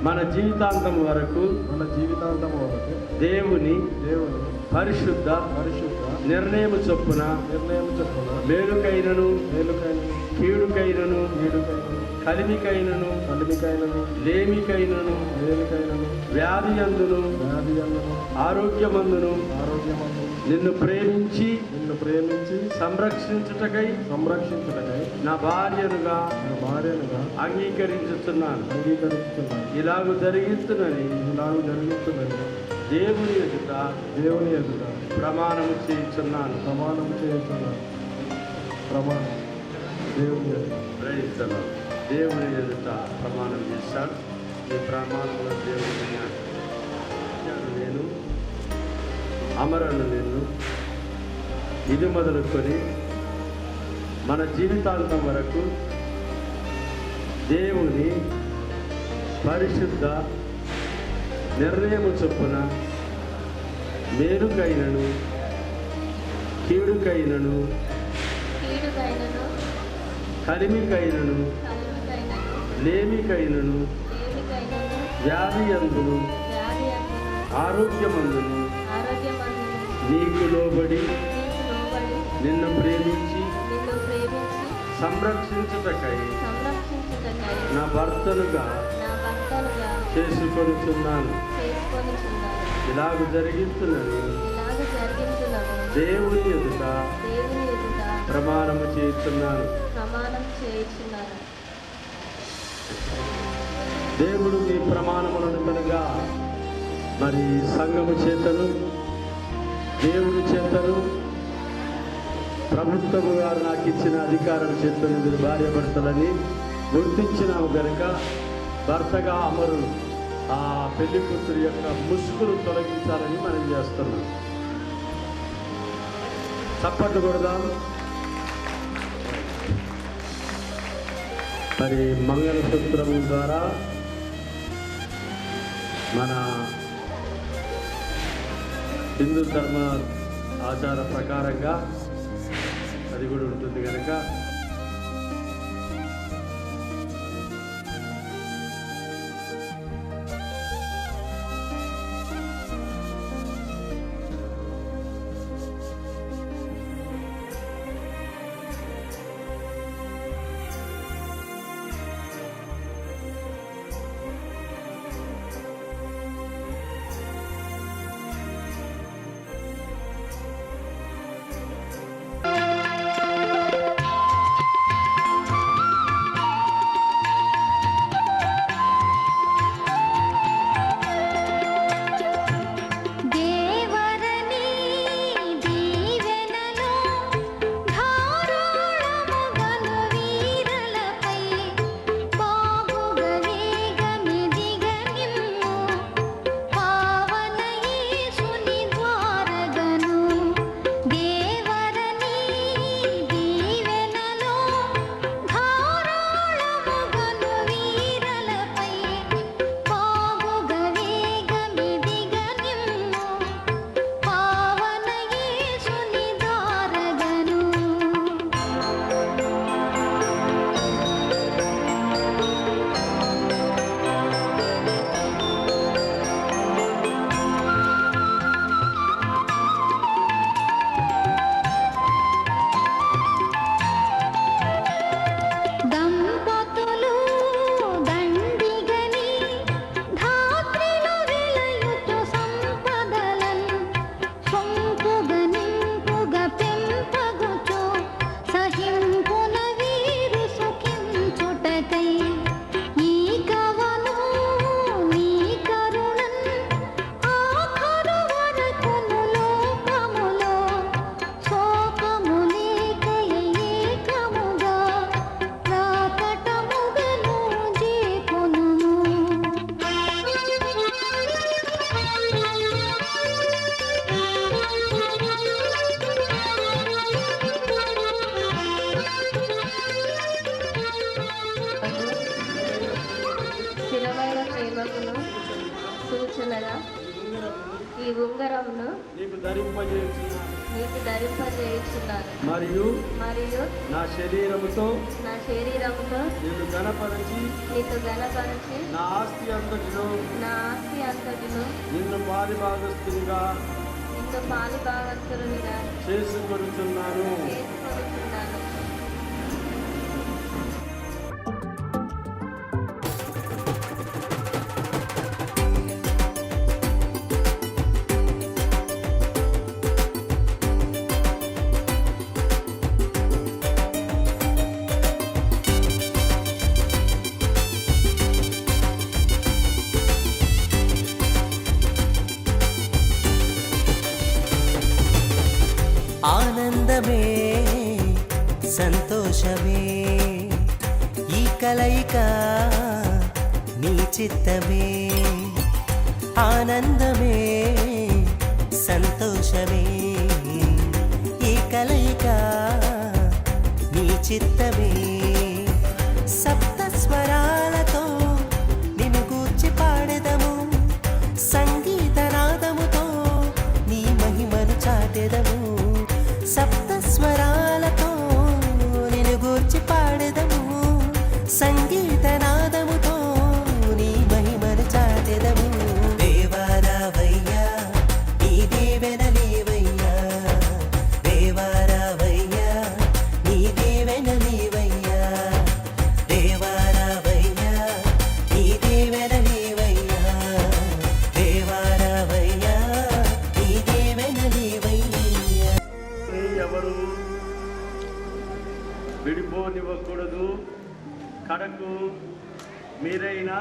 మన జీవితాంతం వరకు దేవుని పరిశుద్ధ నిర్ణయము చొప్పున మేలుకైనను కీడుకైనను కలిమికైనను లేమికైనను వ్యాధి అందును ఆరోగ్యమందును నిన్ను ప్రేమించి సంరక్షించుటకై నా భార్యనుగా అంగీకరించుతున్నాను. ఇలాగు జరిగిస్తున్నది దేవుని ఎదుట ప్రమాణము చేస్తున్నాను. దేవుని ఎదుట ప్రమాణం చేశాను. ఈ ప్రమాణంలో దేవుని నేను అమరను నిన్ను ఇది మొదలుకొని మన జీవితాంతం వరకు దేవుని పరిశుద్ధ నిర్ణయము చొప్పున మేలుకైనను కీడుకైనను కలిమికైనను లేమికైనను వ్యాధి అందును ఆరోగ్యమందును నీకు లోబడి నిన్ను ప్రేమించి సంరక్షించుటకై నా భర్తలుగా చేసుకొనుచున్నాను. ఇలాగ జరిగిస్తున్నది దేవుని ఎదుట ప్రమాణము చేస్తున్నాను. దేవుడు మీ ప్రమాణములను కనుక మరి సంఘము చేతను దేవుని చేతను ప్రభుత్వం గారు నాకు ఇచ్చిన అధికారం చేతను మీరు భార్య భర్తలని గుర్తించినాము గనుక భర్తగా అమరు ఆ పెళ్లి కూతురు యొక్క ముసుగులు తొలగించాలని మనం చేస్తున్నాం. చప్పట్లు కొడదాం. మరి మంగళసూత్రం ద్వారా మన హిందూ ధర్మ ఆచార ప్రకారంగా అది కూడా ఉంటుంది కనుక సూచనగా ఈ ఉంగరమును నీకు ధరింపజేయుచున్నాను మరియు నా శరీరముతో నిన్ను గణపరచి నా ఆస్తి అంతటిలో నిన్ను పాలిభాగస్తునిగా చేసుకొనుచున్నాను. ఆనందమే సంతోషమే ఈ కలయిక నీ చిత్తమే. ఆనందమే సంతోషమే ఈ కలయిక నీ చిత్తమే. సప్త స్వరాలతో నిన్ను గూర్చి పాడెదము, సంగీత నాదముతో నీ మహిమను చాటెదము. సప్త స్వరాలతో నిన్ను గూర్చి పాడెదము, సంగీత నాదముతో నీ మహిమను చాటెదము. దేవారావయ్యా నీ దేవెనలేవయ్యా, దేవారావయ్యా నీ దేవెనలేవయ్యా, దేవారావయ్యా నీ దేవెనలేవయ్యా, దేవారావయ్యా నీ దేవెనలేవయ్యా. ఎవరు విడిపోనివ్వకూడదు, కడకు మీరైనా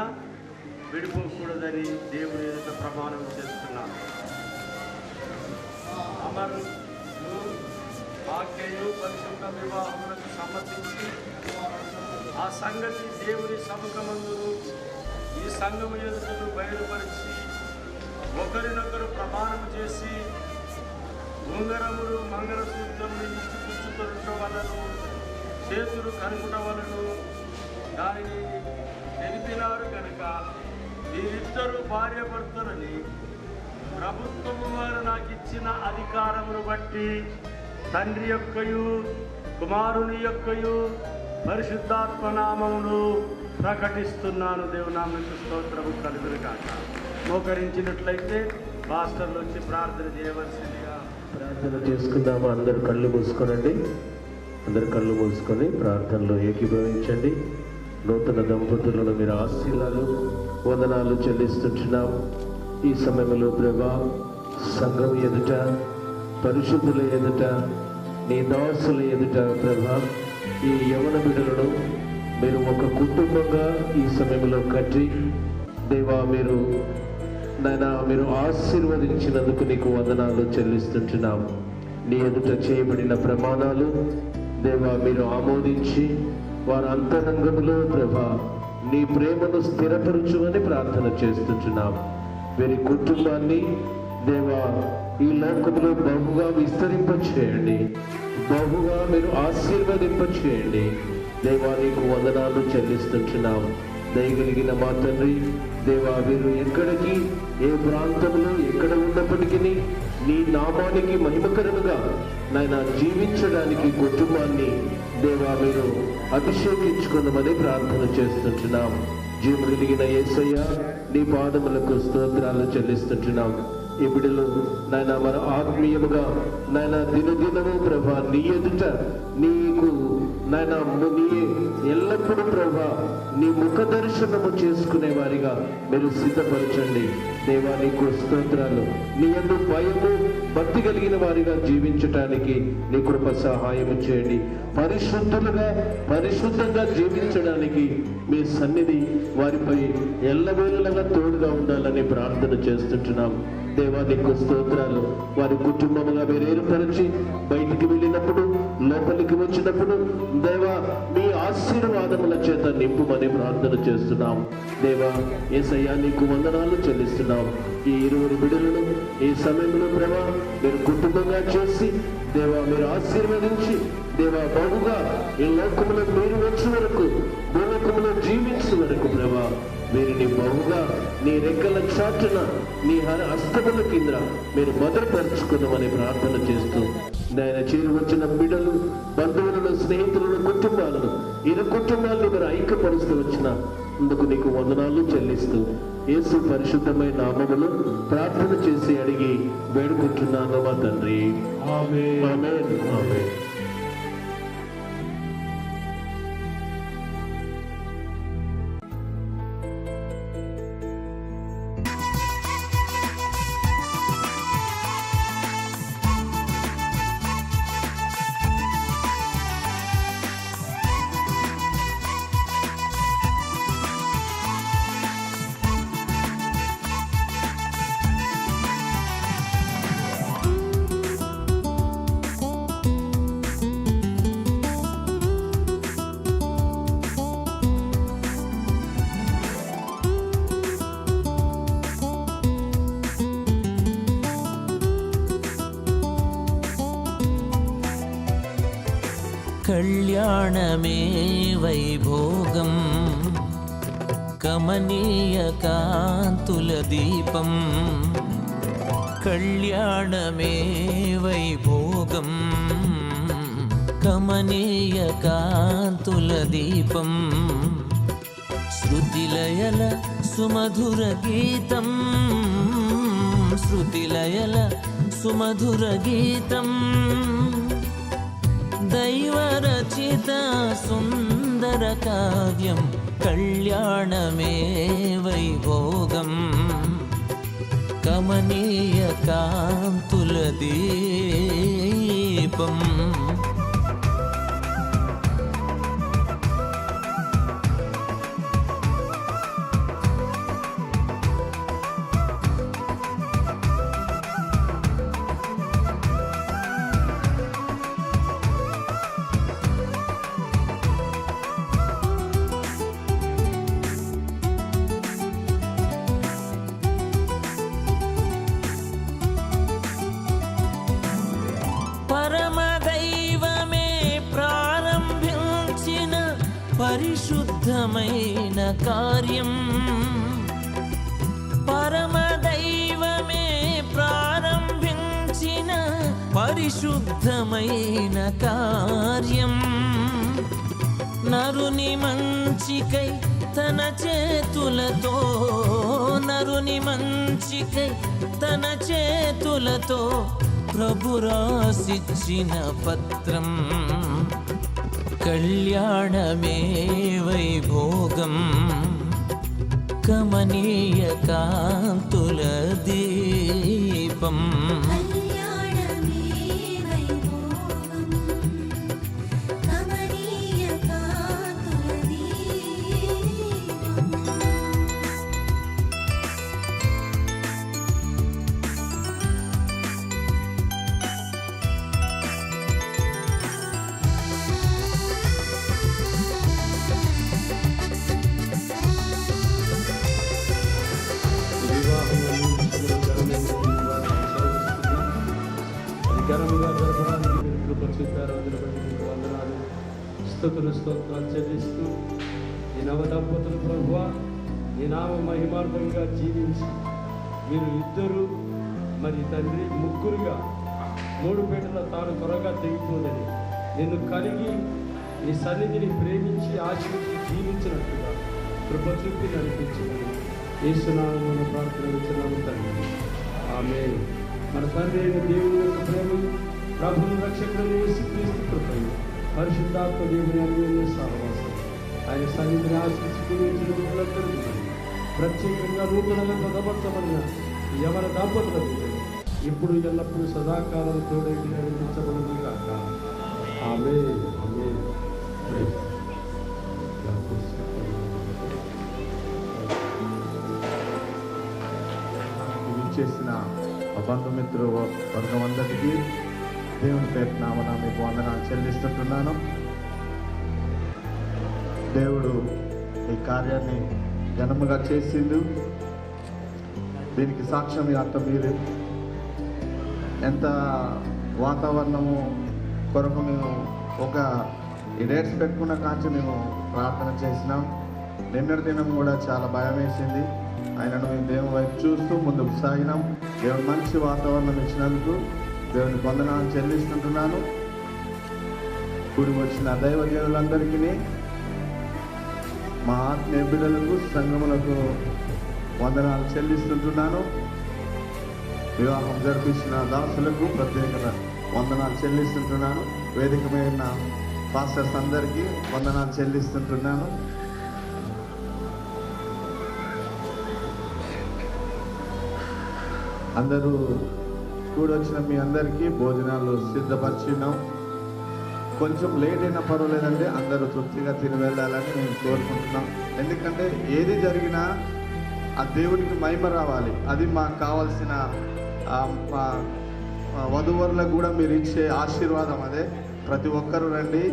విడిపోకూడదని దేవుని ఎదుట ప్రమాణం చేస్తున్నాను. అమరు భాగ్యయు పరిశుద్ధ వివాహములకు సమ్మతించి ఆ సంగతి దేవుని సముఖమందును ఈ సంఘము ఎదుటను బయలుపరిచి ఒకరినొకరు ప్రమాణం చేసి ఉంగరములు మంగళసూత్రములు ఇచ్చి పుచ్చుకొనుట వలను చేతులు కనుకుట వలను దానిని తెలిపినారు కనుక వీరిద్దరూ భార్యాభర్తలని ప్రభుత్వము వారు నాకు ఇచ్చిన అధికారమును బట్టి తండ్రి యొక్కయు కుమారుని యొక్కయు పరిశుద్ధాత్మ నామమును ప్రకటిస్తున్నాను. దేవునామకు స్తోత్రము కలుగును గాక. మోకరించినట్లయితే పాస్టర్లు వచ్చి ప్రార్థన చేయవలసిందిగా ప్రార్థన చేసుకుందామా? అందరు కళ్ళు మూసుకోనండి. అందరు కళ్ళు మూసుకొని ప్రార్థనలో ఏకీభవించండి. నూతన దంపతులను మీరు ఆశీర్వాదాలు వందనాలు చెల్లిస్తుంటున్నాం. ఈ సమయంలో ప్రభా సంఘం ఎదుట, పరిశుద్ధుల ఎదుట, నీ దాసుల ఎదుట ప్రభా ఈ యవన బిడ్డలను మీరు ఒక కుటుంబంగా ఈ సమయంలో కట్టి దేవా మీరు నాయనా మీరు ఆశీర్వదించినందుకు నీకు వందనాలు చెల్లిస్తుంటున్నాం. నీ ఎదుట చేయబడిన ప్రమాణాలు దేవా మీరు ఆమోదించి వారి అంతరంగంలో ప్రభా నీ ప్రేమను స్థిరపరచుమని ప్రార్థన చేస్తుంటున్నాం. వీరి కుటుంబాన్ని దేవా ఈ లోకంలో బహుగా విస్తరింపచేయండి, బహుగా మీరు ఆశీర్వదింపచేయండి. దేవా నీకు వందనాలు చెల్లిస్తుంటున్నాం. దయగలిగిన మా తండ్రి దేవా వీరు ఎక్కడికి ఏ ప్రాంతంలో ఎక్కడ ఉన్నప్పటికీ నీ నామానికి మహిమకరముగా నాయన జీవించడానికి కుటుంబాన్ని దేవా మీరు అభిషేకించుకున్నామని ప్రార్థన చేస్తుంటున్నాం. జీవము కలిగిన యేసయ్య నీ పాదములకు స్తోత్రాలు చెల్లిస్తుంటున్నాం. ఈ బిడ్డలు నాయన మన ఆత్మీయముగా నాయన దినదినము ప్రభా నీ ఎదుట నీకు నాయన నీ ఎల్లప్పుడూ ప్రభా నీ ముఖ దర్శనము చేసుకునే వారిగా మీరు సిద్ధపరచండి. దేవా నీకు స్తోత్రాలు. నీ యందు భయము భక్తి కలిగిన వారిగా జీవించటానికి నీ కృప సహాయము చేయండి. పరిశుద్ధంగా జీవించడానికి మీ సన్నిధి వారిపై ఎల్లవేళలా తోడుగా ఉండాలని ప్రార్థన చేస్తుంటున్నాం. దేవా నీకు స్తోత్రాలు. వారి కుటుంబముగా మీరు ఏర్పరిచి బయటికి వెళ్ళినప్పుడు లోపలికి వచ్చినప్పుడు దేవా మీ ఆశీర్వాదముల చేత నింపుమని ప్రార్థన చేస్తున్నాం. దేవా యేసయ్యా నీకు వందనాలు చెల్లిస్తున్నాం. ఈ 20 బిడ్డలను ఈ సమయంలో ప్రభా మీరు కుటుంబంగా చేసి దేవా మీరు ఆశీర్వదించి దేవా బహుగా ఈ లోకములో మీరు వచ్చే వరకు భూలోకములో జీవించే వరకు ప్రభా వీరిని బహుగా నీ రెక్కల చాటున నీ హస్తముల కింద మీరు భద్రపరుచుకున్నామని ప్రార్థన చేస్తూ ఆయన చేరి వచ్చిన బిడ్డలు, బంధువులను, స్నేహితులను, కుటుంబాలను ఇరు కుటుంబాలను మీరు ఐక్యపరుస్తూ వచ్చిన అందుకు నీకు వందనాలు చెల్లిస్తూ యేసు పరిశుద్ధమైన నామములో ప్రార్థన చేసి అడిగి వేడుకుంటున్నాను మా తండ్రి. ఆమేన్. ఆమేన్. ఆమేన్. కళ్యాణమే వైభోగం కమనీయ కాంతుల దీపం. కళ్యాణమే వైభోగం కమనీయ కాంతుల దీపం. శృతిలయల సుమధుర గీతం, శృతిలయల సుమధుర గీతం. దైవరచిత సుందర కావ్యం కళ్యాణమే వైభోగం కమనీయ కాంతుల దీపం. పరిశుద్ధమైన కార్యం పరమదైవమే ప్రారంభించిన పరిశుద్ధమైన కార్యం నరుని మంచికై తన చేతులతో నరుని మంచికై తన చేతులతో ప్రభు రాసిచ్చిన పత్రం కళ్యాణమే వైభోగం కమనీయ కాంతుల దీపం ఘనముగా జరపడానికి మీరు కృప చూపారు. అందుని బట్టి మీకు వందనాలు, స్తుతులు స్తోత్రాలు చెల్లిస్తూ ఈ నవ దంపతులు ప్రభువా ఈ నామ మహిమార్థంగా జీవించి మీరు ఇద్దరు మరి తండ్రి ముగ్గురుగా మూడు పేటల తాను త్వరగా తెగిపోదని నిన్ను కలిగి నీ సన్నిధిని ప్రేమించి ఆశించి జీవించినట్టుగా కృప చూపి నడిపించుకొని యేసునామమున ప్రార్థన విచ్చున్నాము తండ్రి. ఆమేన్. మన తండ్రి అయిన దేవుని యొక్క ప్రేమను ప్రభువు రక్షకుడు యేసుక్రీస్తు కృపయు పరిశుద్ధాత్మ దేవుని అన్యోన్య సహవాసం ఆయన సన్నిధిని ఆశించుకుని జీవితంలో ప్రత్యేకంగా నూతనంగా పదపరచబడిన యవన దంపతులకు ఇప్పుడు ఎల్లప్పుడూ సదాకాలం తోడైతే నడిపించబడును గాక. ఆమేన్. ఆమేన్. చేసిన బంధుమిత్రు వర్గమందరికీ దేవుని పేరు నామన మీకు వందనాలు చెల్లిస్తుంటున్నాను. దేవుడు ఈ కార్యాన్ని ఘనముగా చేసిండు. దీనికి సాక్ష్యం అర్థం మీరు ఎంత వాతావరణము కొరకు మేము ఒక ఈ డేట్స్ పెట్టుకున్న కాంచి మేము ప్రార్థన చేసినాం. నిన్నటి దినం కూడా చాలా భయం వేసింది. ఆయనను మేము దేవుని వైపు చూస్తూ ముందుకు సాగినాం. దేవుని మంచి వాతావరణం ఇచ్చినందుకు దేవుని వందనాలు చెల్లిస్తుంటున్నాను. కూడి వచ్చిన దైవ దేవులందరికీ మా ఆత్మీయ బిడ్డలకు సంఘములకు వందనాలు చెల్లిస్తుంటున్నాను. వివాహం జరిపించిన దాసులకు ప్రత్యేక వందనాలు చెల్లిస్తుంటున్నాను. వేదిక మీద పాస్టర్స్ అందరికీ వందనాలు చెల్లిస్తుంటున్నాను. అందరూ కూడొచ్చిన మీ అందరికీ భోజనాలు సిద్ధపరిచినాం. కొంచెం లేట్ అయినా పర్వాలేదంటే అందరూ తృప్తిగా తిని వెళ్ళాలని మేము కోరుకుంటున్నాం. ఎందుకంటే ఏది జరిగినా ఆ దేవుడికి మహిమ రావాలి. అది మాకు కావాల్సిన వధూవరులకు కూడా మీరు ఇచ్చే ఆశీర్వాదం అదే. ప్రతి ఒక్కరూ రండి,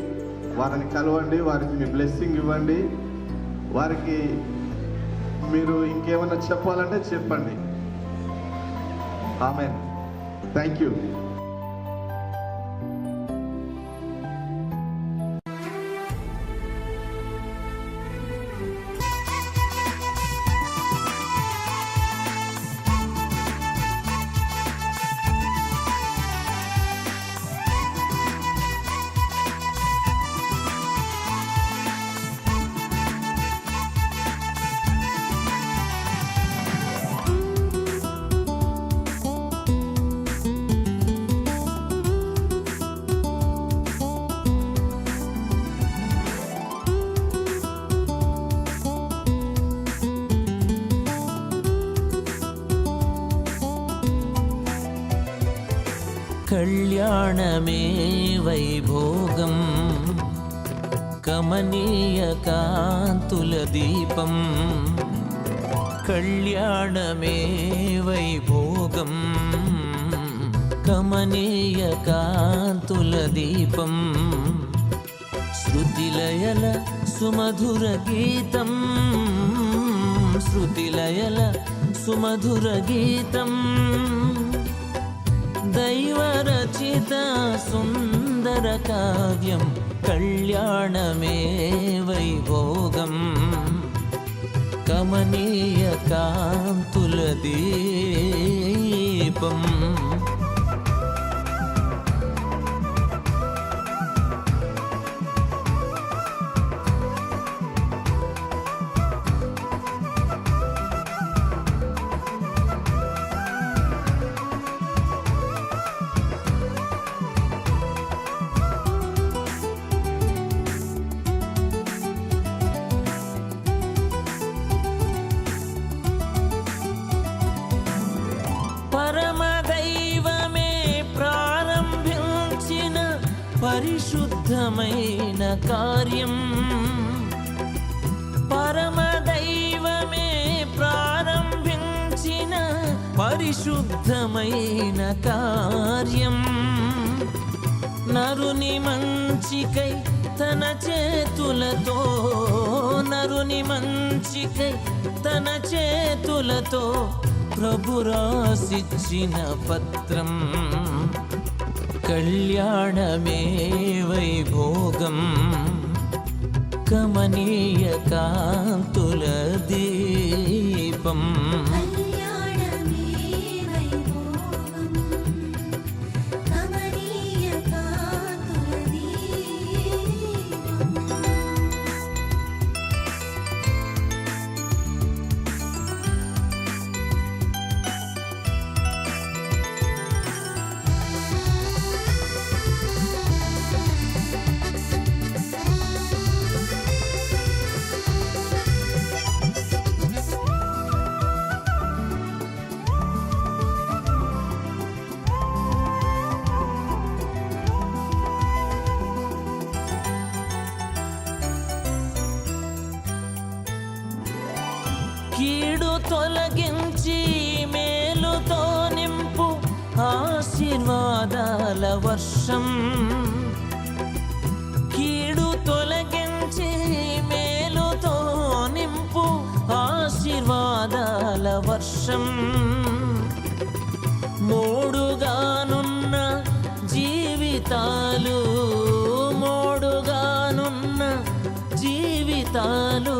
వారిని కలవండి, వారికి మీ బ్లెస్సింగ్ ఇవ్వండి. వారికి మీరు ఇంకేమైనా చెప్పాలంటే చెప్పండి. ఆమేన్. Thank you. కళ్యాణమే వైభోగం కమనీయ కాంతుల దీపం కళ్యాణమే వైభోగం కమనీయ కాంతుల దీపం శృతిలయల సుమధుర గీతం శృతిలయల సుమధుర గీతం దైవరచిత సుందర కావ్యం కళ్యాణమే వైభోగం కమనీయ కాంతుల దీపం పరిశుద్ధమైన కార్యం పరమదైవమే ప్రారంభించిన పరిశుద్ధమైన కార్యం నరుని మంచికై తన చేతులతో నరుని మంచికై తన చేతులతో ప్రభు రాసిచ్చిన పత్రం కళ్యాణమే వైభోగం కమనీయ కాంతుల దీపం కీడు తొలగించి మేలుతో నింపు ఆశీర్వాదాల వర్షం కీడు తొలగించి మేలుతో నింపు ఆశీర్వాదాల వర్షం మోడుగానున్న జీవితాలు మోడుగానున్న జీవితాలు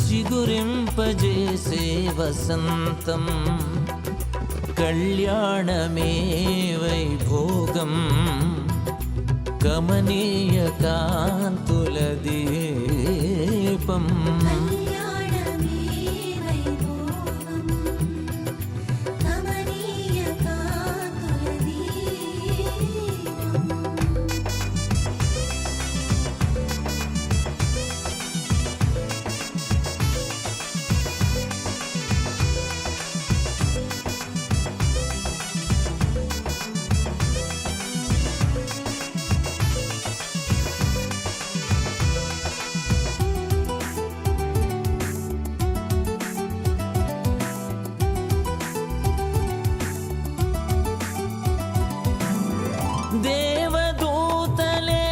చిగురింపజేసే వసంతం కళ్యాణమే వైభోగం కమనీయ కాంతుల దీపం దేవదూతలే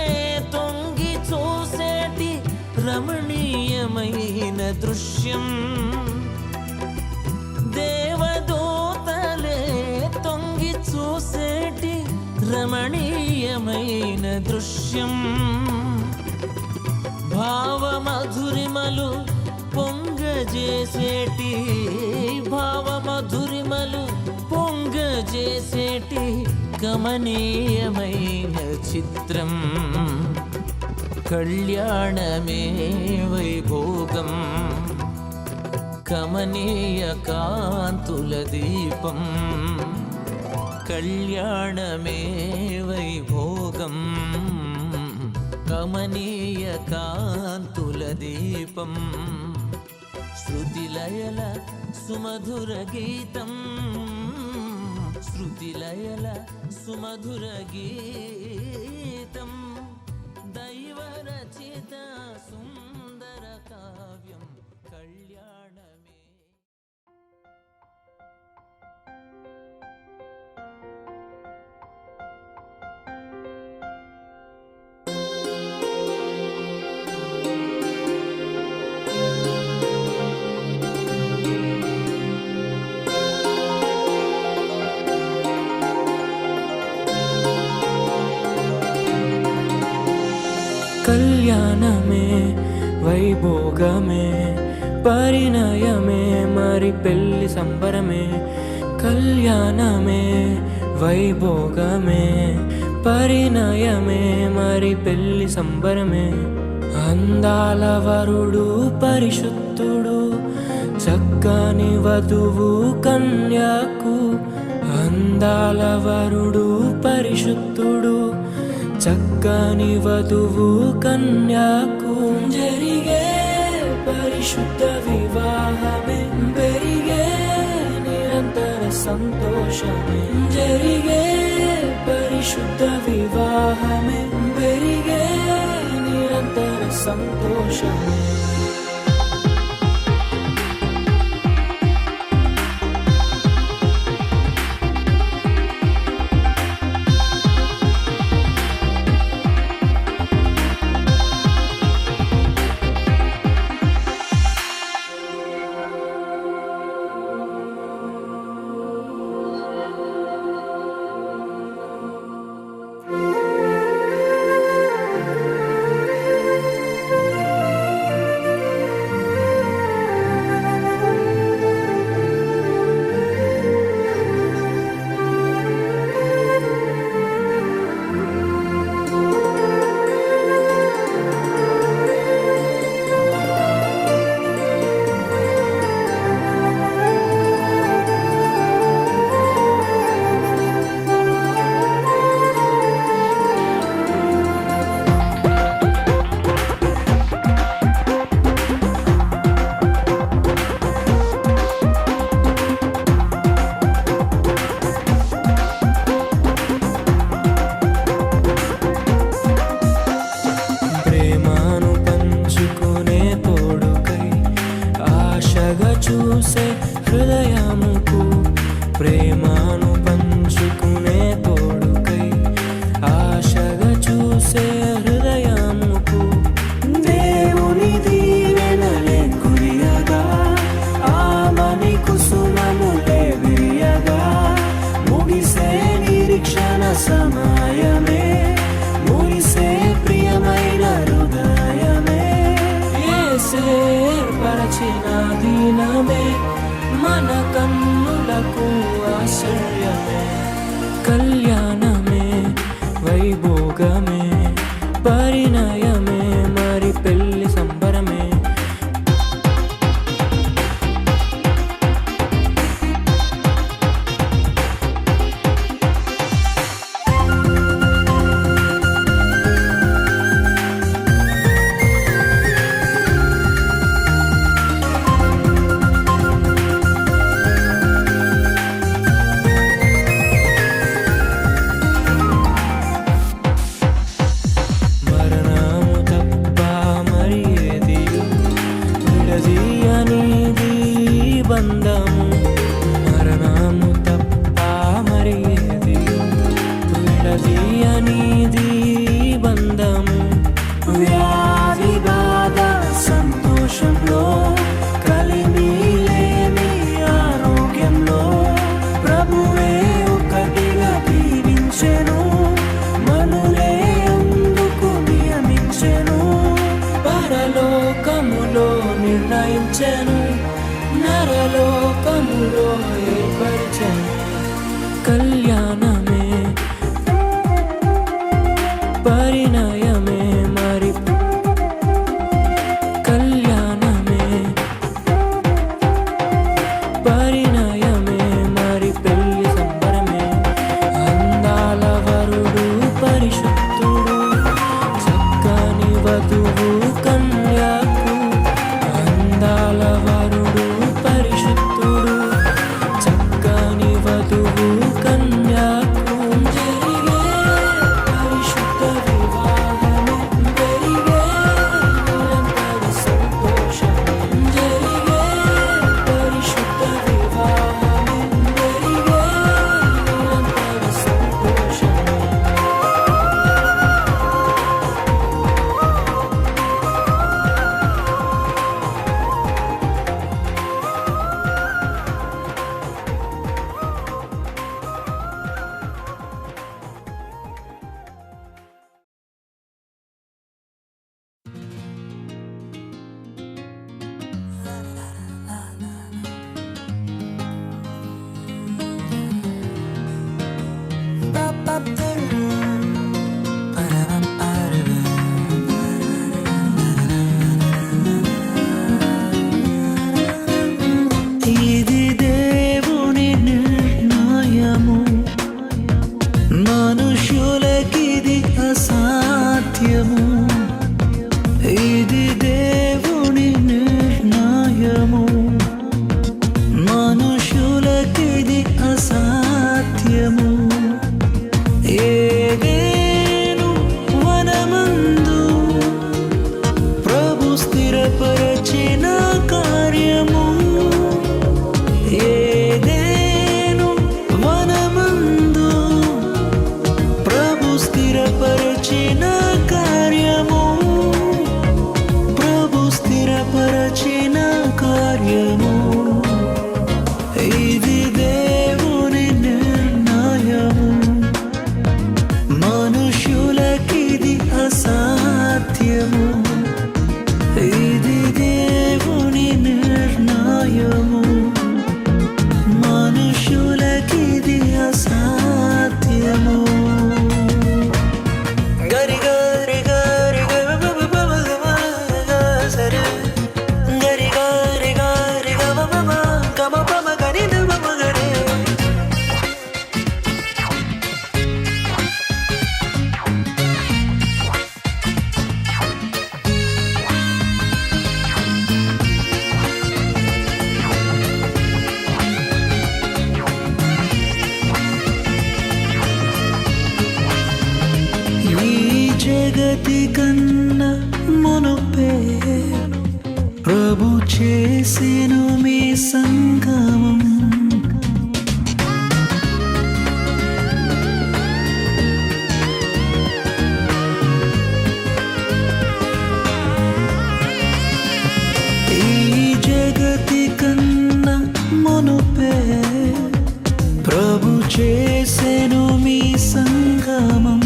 తొంగి చూసేటి రమణీయమైన దృశ్యం దేవదూతలే తొంగి చూసేటి రమణీయమైన దృశ్యం భావమధురిమలు పొంగజేసేటి భావమధురిమలు పొంగజేసేటి కమనీయమైన చిత్రం కళ్యాణమే వైభోగం కమనీయ కాంతుల దీపం కళ్యాణమే వైభోగం కమనీయ కాంతుల దీపం శృతిలయల సుమధుర గీతం శృతిలయల సుమధుర గీతం దైవరచిత సుందర కావ్యం కళ్యాణమే కళ్యాణమే వైభోగమే పరిణయమే మరి పెళ్లి సంబరమే కళ్యాణమే వైభోగమే పరిణయమే మరి పెళ్లి సంబరమే అందాల వరుడు పరిశుద్ధుడు చక్కని వధువు కన్యాకు అందాల వరుడు పరిశుద్ధుడు చక్కని వధువు కన్యాకు జరిగే పరిశుద్ధ వివాహమే పెరిగే నిరంతర సంతోషమే జరిగే పరిశుద్ధ వివాహమే పెరిగే నిరంతర సంతోషమే చూసే హృదయముకు ప్రేమను పంచుకునే తోడుకై ఆశగా చూసే హృదయముకు దేవుని దీవెనలే కురియగా ఆమని కుసుమములే విరియగా ముగిసే నిరీక్షణ సమయమే ముగిసే ప్రియమైన హృదయమే యేసే ఏర్పరచిన దీనమే మన కన్నులకు ఆశ్చర్యమే కళ్యాణమే వైభోగమే పరిణయమే మరి పెళ్లి సంబరమే జగతి కన్నా మునుపే ప్రభు చేసెను మీ సంగమం. ఈ జగతి కన్నా మునుపే ప్రభు చేసెను మీ సంగమం.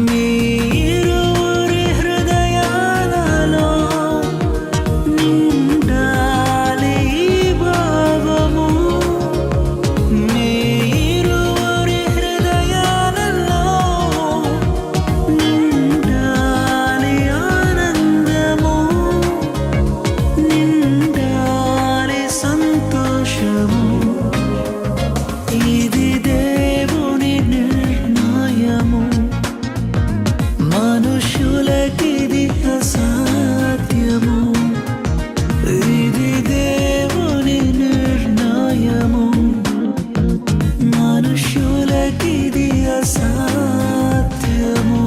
మీరురి హృదయాలలో నిండాలి భావము. మీరురి హృదయాలలో నిండాలి ఆనందము, నిండాలి సంతోషము. ఇది దేవుని నిర్ణయము, మనుషులకిది అసాధ్యము. ఇది దేవుని నిర్ణయము, మనుషులకిది అసాధ్యము.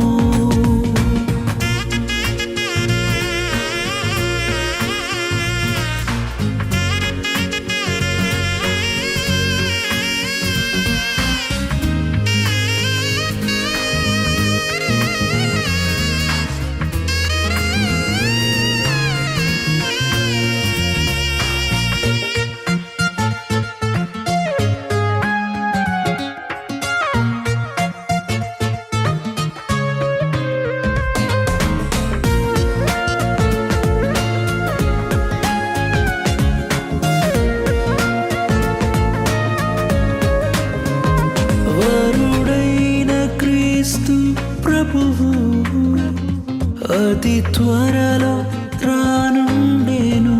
వరుడైన క్రీస్తు ప్రభువు అతి త్వరలో రానుండెను.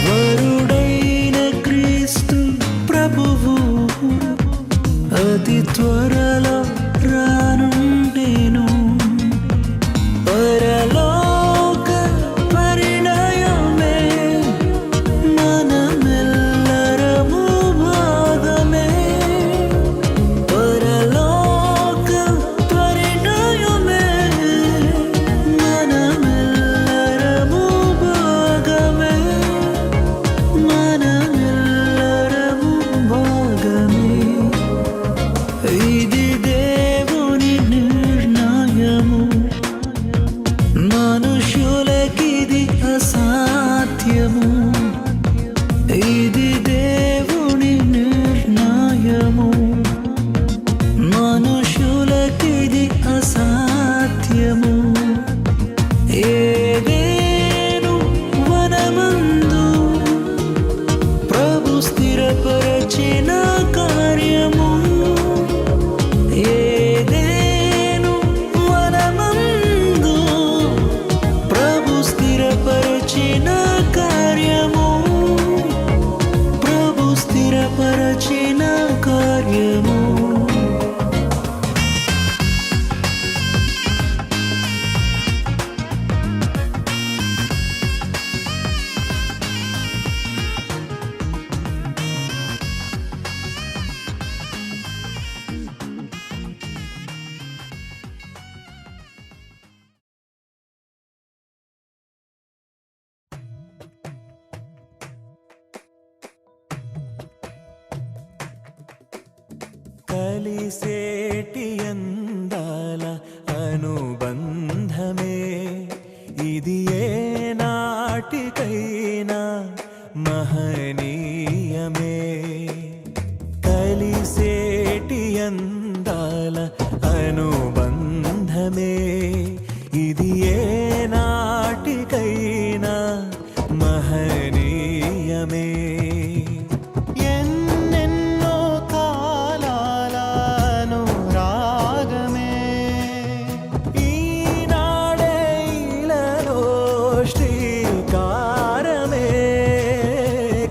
వరుడైన క్రీస్తు ప్రభువు అతి త్వరలో రానుండెను. పరలోక పరిణయమే మనమెల్లరము భాగమే. పరలోక పరిణయమే మనమెల్లరము భాగమే, మనమెల్లరము భాగమే. ఇది దేవుని నిర్ణయము, మనుషులకిది అసాధ్యము. ఇది దేవుని నిర్ణయము, మనుషులకిది అసాధ్యము. ఏదేను వనమందు ప్రభు స్థిరపరచిన కార్యము. ఏదేను వనమందు ప్రభు స్థిరపరచిన కార్యము, ప్రభు స్థిరపరచిన కార్యము. కలిసేటి అందాల అనుబంధమే ఇది ఏ నాటికైనా మహనీయమే. కలిసేటి అందాల అనుబంధమే ఇది ఏ నాటికైనా మహనీయమే. ఎన్నెన్నో కాలాల అనురాగమే ఈనాడే ఇలలో శ్రీకారమే.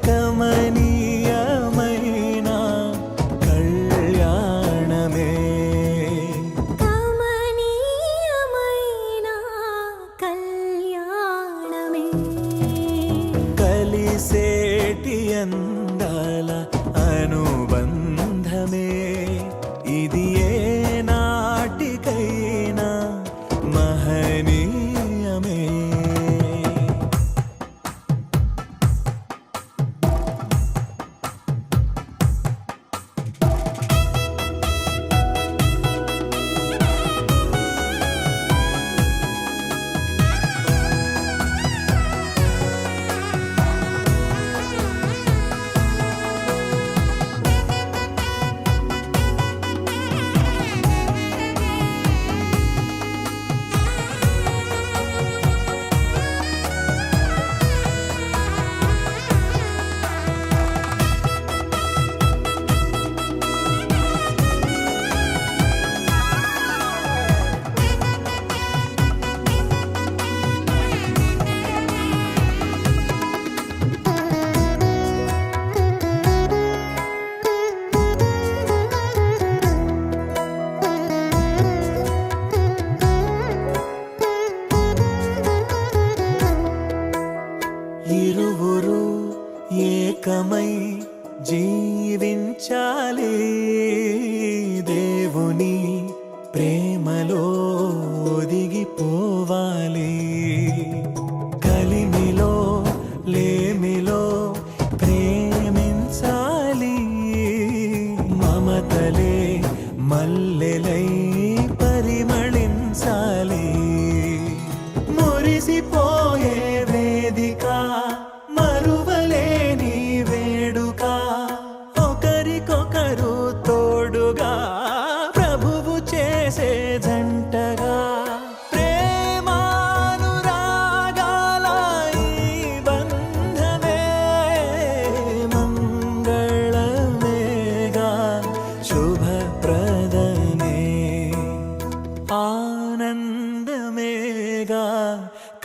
కమనీయమైన కళ్యాణమే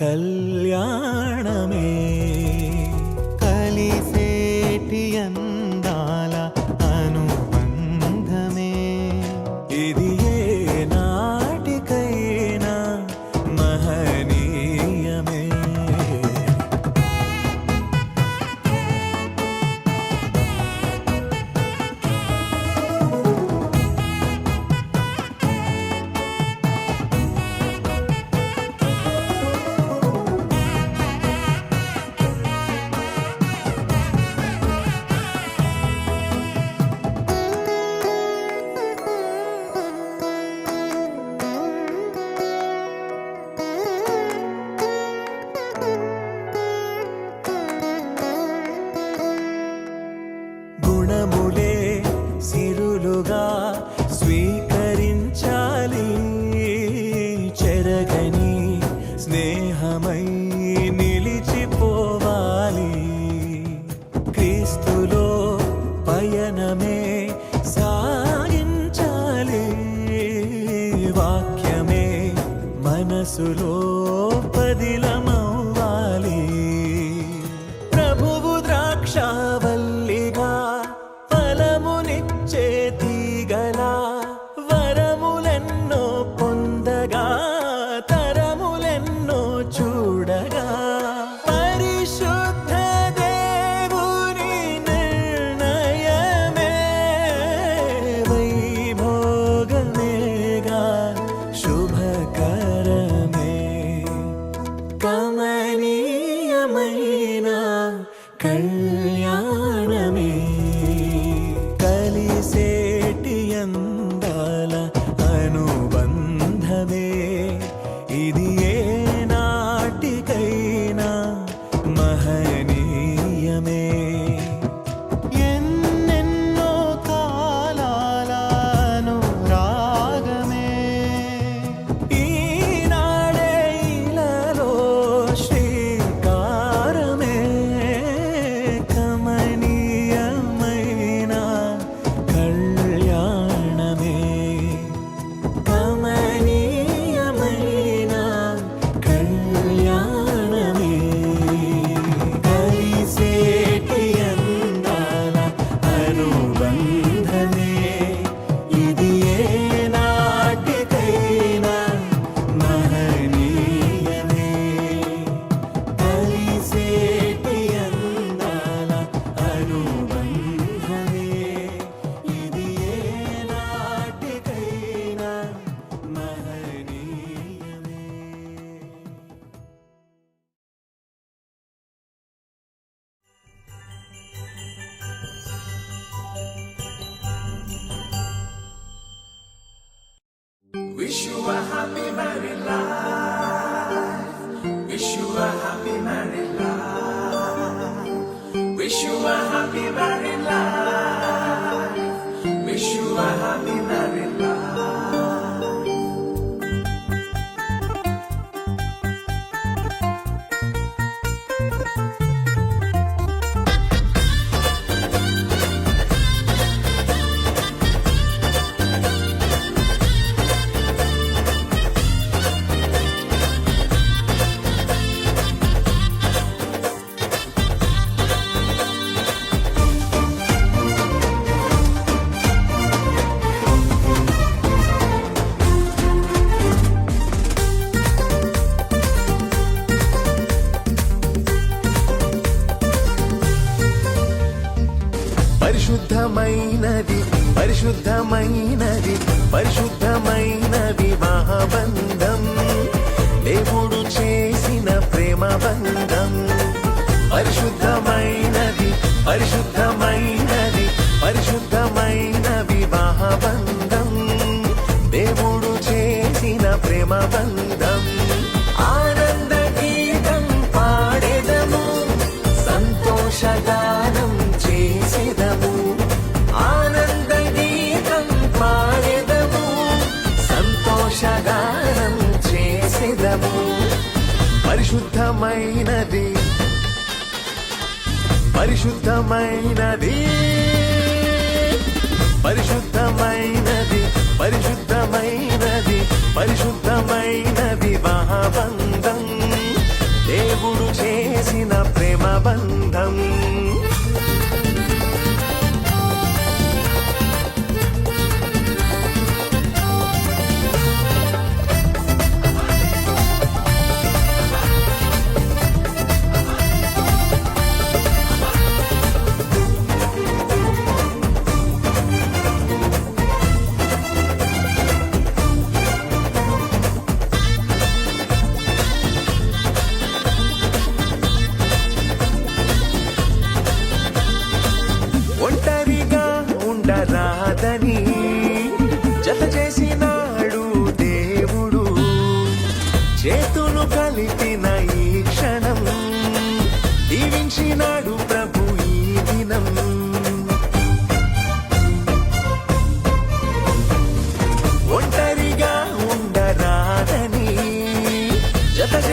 కళ్యాణమే కలిసేటి అందాల అనుబంధమే ఇది ఏ నాటికైనా మహనీయమే గుణములే సిరులుగా స్వీకరించాలి చెరగని స్నేహమై నిలిచిపోవాలి క్రీస్తులో పయనమే సాగించాలి వాక్యమే మనసులో పదిలమవ్వాలి ప్రభువు ద్రాక్షావల్లిగా ఫలమునిచ్చే తీగలా వరములెన్నో పొందగా తరములెన్నో చూడగా పరిశుద్ధ దేవుని నిర్ణయమే వైభోగమేగా శుభకరమే కమనీయమైన కళ్యాణమే కలిసేటి అందాల అనుబంధమే ఇది ఏ నాటికైనా మహనీయమే ఎన్నెన్నో కాలాల అనురాగమే ఈనాడే ఇలాలో శ్రీకారమే కమనీయమైన కళ్యాణమే కమనీయమైన కళ్యాణమే కలిసేటి అందాల అనుబంధమే ఇది ఏ నాటికైనా మహనీయమే కలిసేటి అందాల అనుబంధమే ఇది ఏ నాటికైనా మహనీయమే Wish you a happy married life. Wish you a happy married life. Wish you a happy married life. Wish you a happy married life. పరిశుద్ధమైనది పరిశుద్ధమైనది పరిశుద్ధమైన వివాహబంధం దేవుడు చేసిన ప్రేమ బంధం పరిశుద్ధమైనది పరిశుద్ధమైనది పరిశుద్ధమైన వివాహబంధం దేవుడు చేసిన ప్రేమ బంధం ఆనంద గీతం పాడెదము సంతోషగానం చేసెదము ఆనంద గీతం పాడెదము సంతోషగానం చేసెదము పరిశుద్ధమైనది పరిశుద్ధమైనది పరిశుద్ధమైనది పరిశుద్ధమైనది పరిశుద్ధమైన వివాహబంధం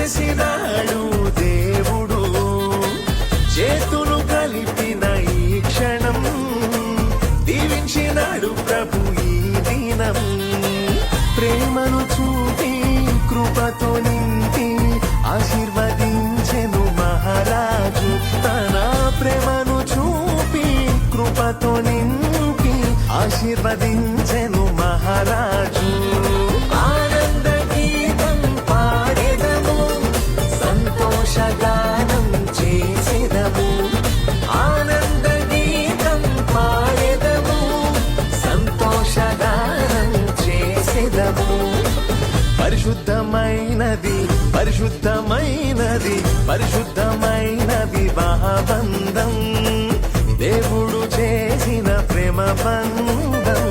చేసినాడు దేవుడు, చేతులు కలిపిన ఈ క్షణం దీవించినాడు ప్రభు ఈ దినం. ప్రేమను చూపి కృపతో నింపి ఆశీర్వదించెను మహారాజు. తన ప్రేమను చూపి కృపతో నింపి ఆశీర్వదించెను మహారాజు. ఆనంద గీతం పాడెదము, సంతోషగానం చేసెదము. ఆనంద గీతం పాడెదము, సంతోషగానం చేసెదము. పరిశుద్ధమైనది పరిశుద్ధమైనది పరిశుద్ధమైన వివాహ బంధం, దేవుడు చేసిన ప్రేమ బంధం.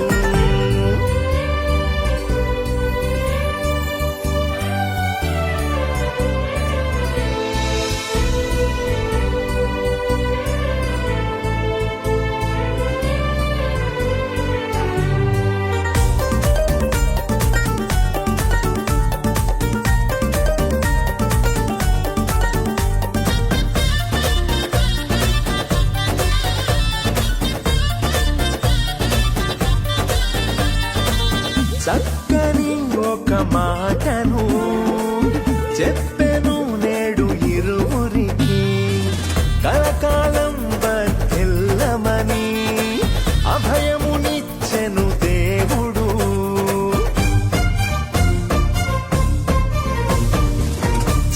చక్కని ఒక మాటను చెప్పెను నేడు ఇరువురికి, కలకాలం వర్ధిల్లమని అభయమునిచ్చెను దేవుడు.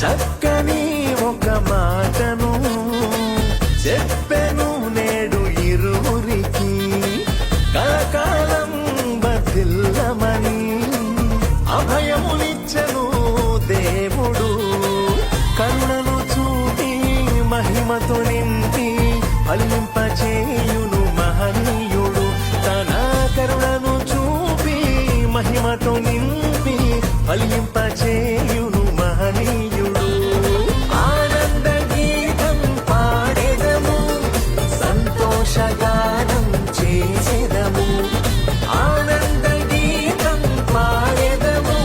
చక్కని ఒక మాటను చెప్పెను నేడు ఇరువురికి, కలకాలం వర్ధిల్లమని అభయమునిచ్చెను దేవుడు. కరుణను చూపి మహిమతో నింపి ఫలింపచేయును మహనీయుడు. తన కరుణను చూపి మహిమతో నింపి ఫలింపచేయును మహనీయుడు. ఆనంద గీతం పాడెదము, సంతోషగానం చేసెదము. ఆనంద గీతం పాడెదము,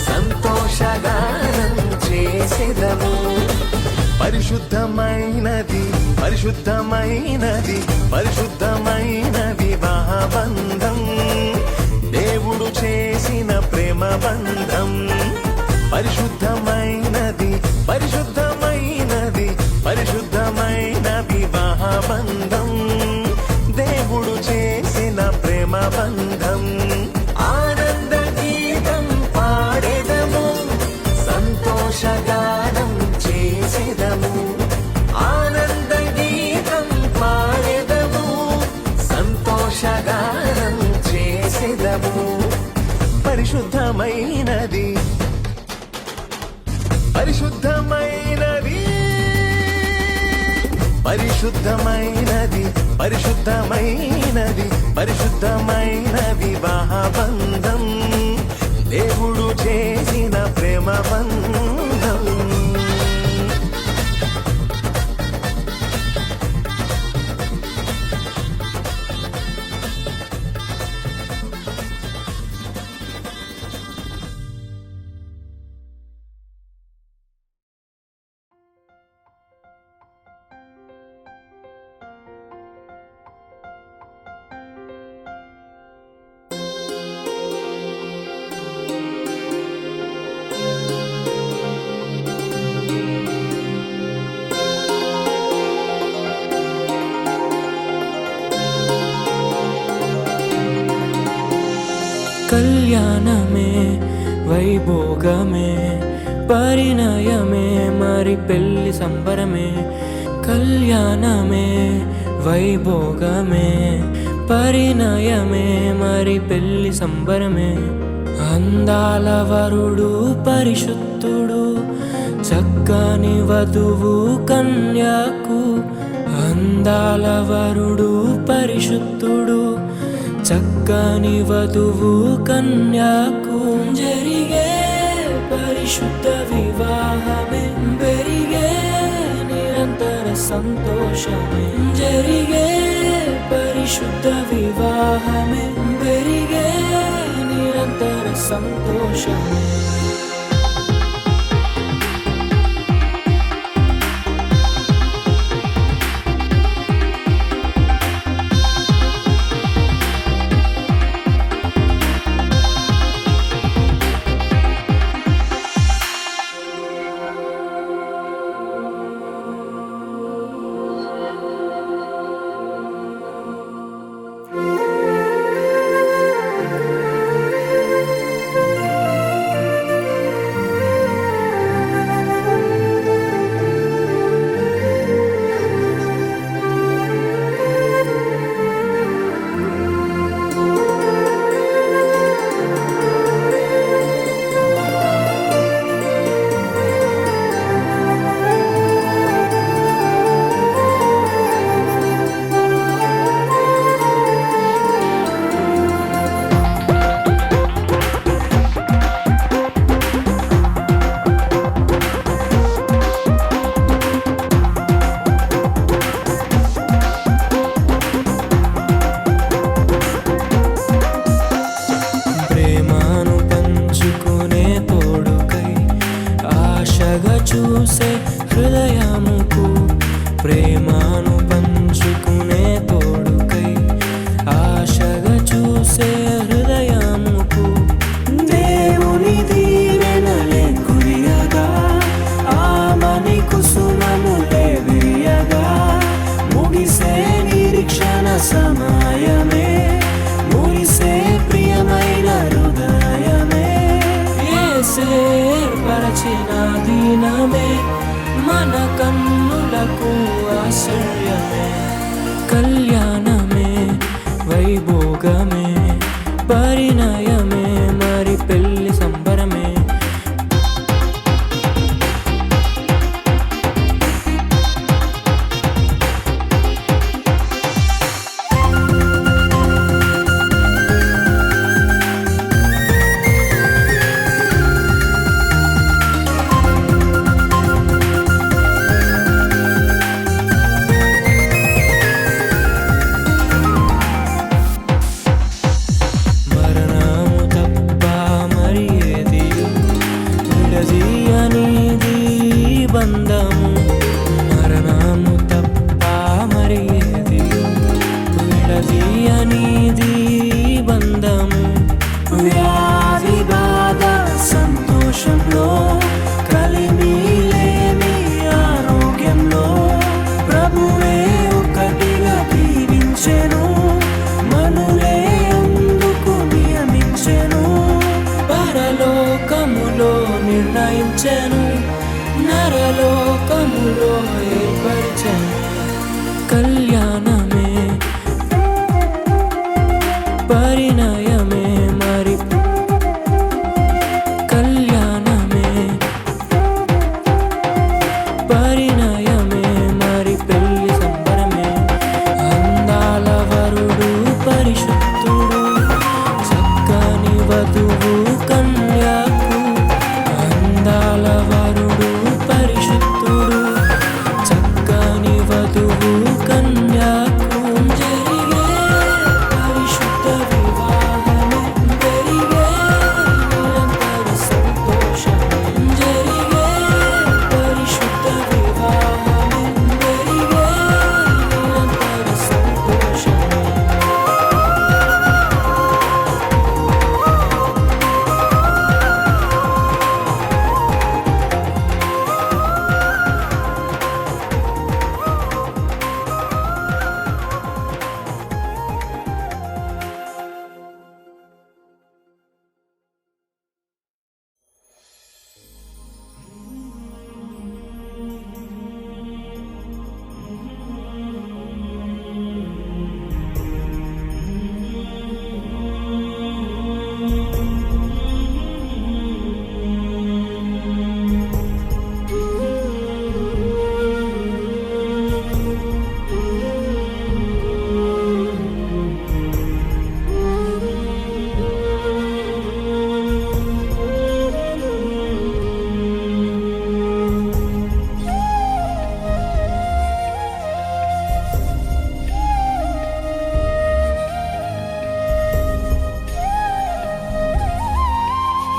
సంతోషగానం చేసెదము. పరిశుద్ధమైనది పరిశుద్ధమైనది పరిశుద్ధమైన వివాహ బంధం, దేవుడు చేసిన ప్రేమ బంధం. పరిశుద్ధమైనది పరిశుద్ధమైనది పరిశుద్ధమైన వివాహ బంధం, దేవుడు చేసిన ప్రేమ బంధం. ఆనంద గీతం పాడెదము, సంతోషగానం చేసెదము. ఆనంద గీతం పాడెదము, సంతోషగానం చేసెదము. పరిశుద్ధమైనది పరిశుద్ధమైనది పరిశుద్ధమైనది పరిశుద్ధమైనది పరిశుద్ధమైన వివాహ బంధం, దేవుడు చేసిన ప్రేమ బంధం. కళ్యాణమే వైభోగమే పరిణయమే మరి పెళ్లి సంబరమే. కళ్యాణమే వైభోగమే పరిణయమే మరి పెళ్లి సంబరమే. అందాల వరుడు పరిశుద్ధుడు, చక్కని వధువు కన్యాకు. అందాల వరుడు పరిశుద్ధుడు, చక్కని వధువు కన్యాకు. జరిగే పరిశుద్ధ వివాహమే పెరిగే నిరంతర సంతోషమే. జరిగే పరిశుద్ధ వివాహమే పెరిగే నిరంతర సంతోషమే. సమయమే మురిసే ప్రియమైన హృదయమే యేసే ఏర్పరచిన దినమే మన కన్నులకు ఆశ్చర్యమే కళ్యాణమే వైభోగమే పరిణయమే మరి పెళ్లి సంబరమే బంధము మరణము తప్ప మరి ఏది విడదీయనిది బంధము వ్యాధి బాధ సంతోషంలో కలిమి లేని ఆరోగ్యంలో ప్రభువే ఒకటిగా దీవించెను మనులే అందుకు నియమించెను పరలోకములో నిర్ణయించెను నరలోకములో ఏర్పరిచెను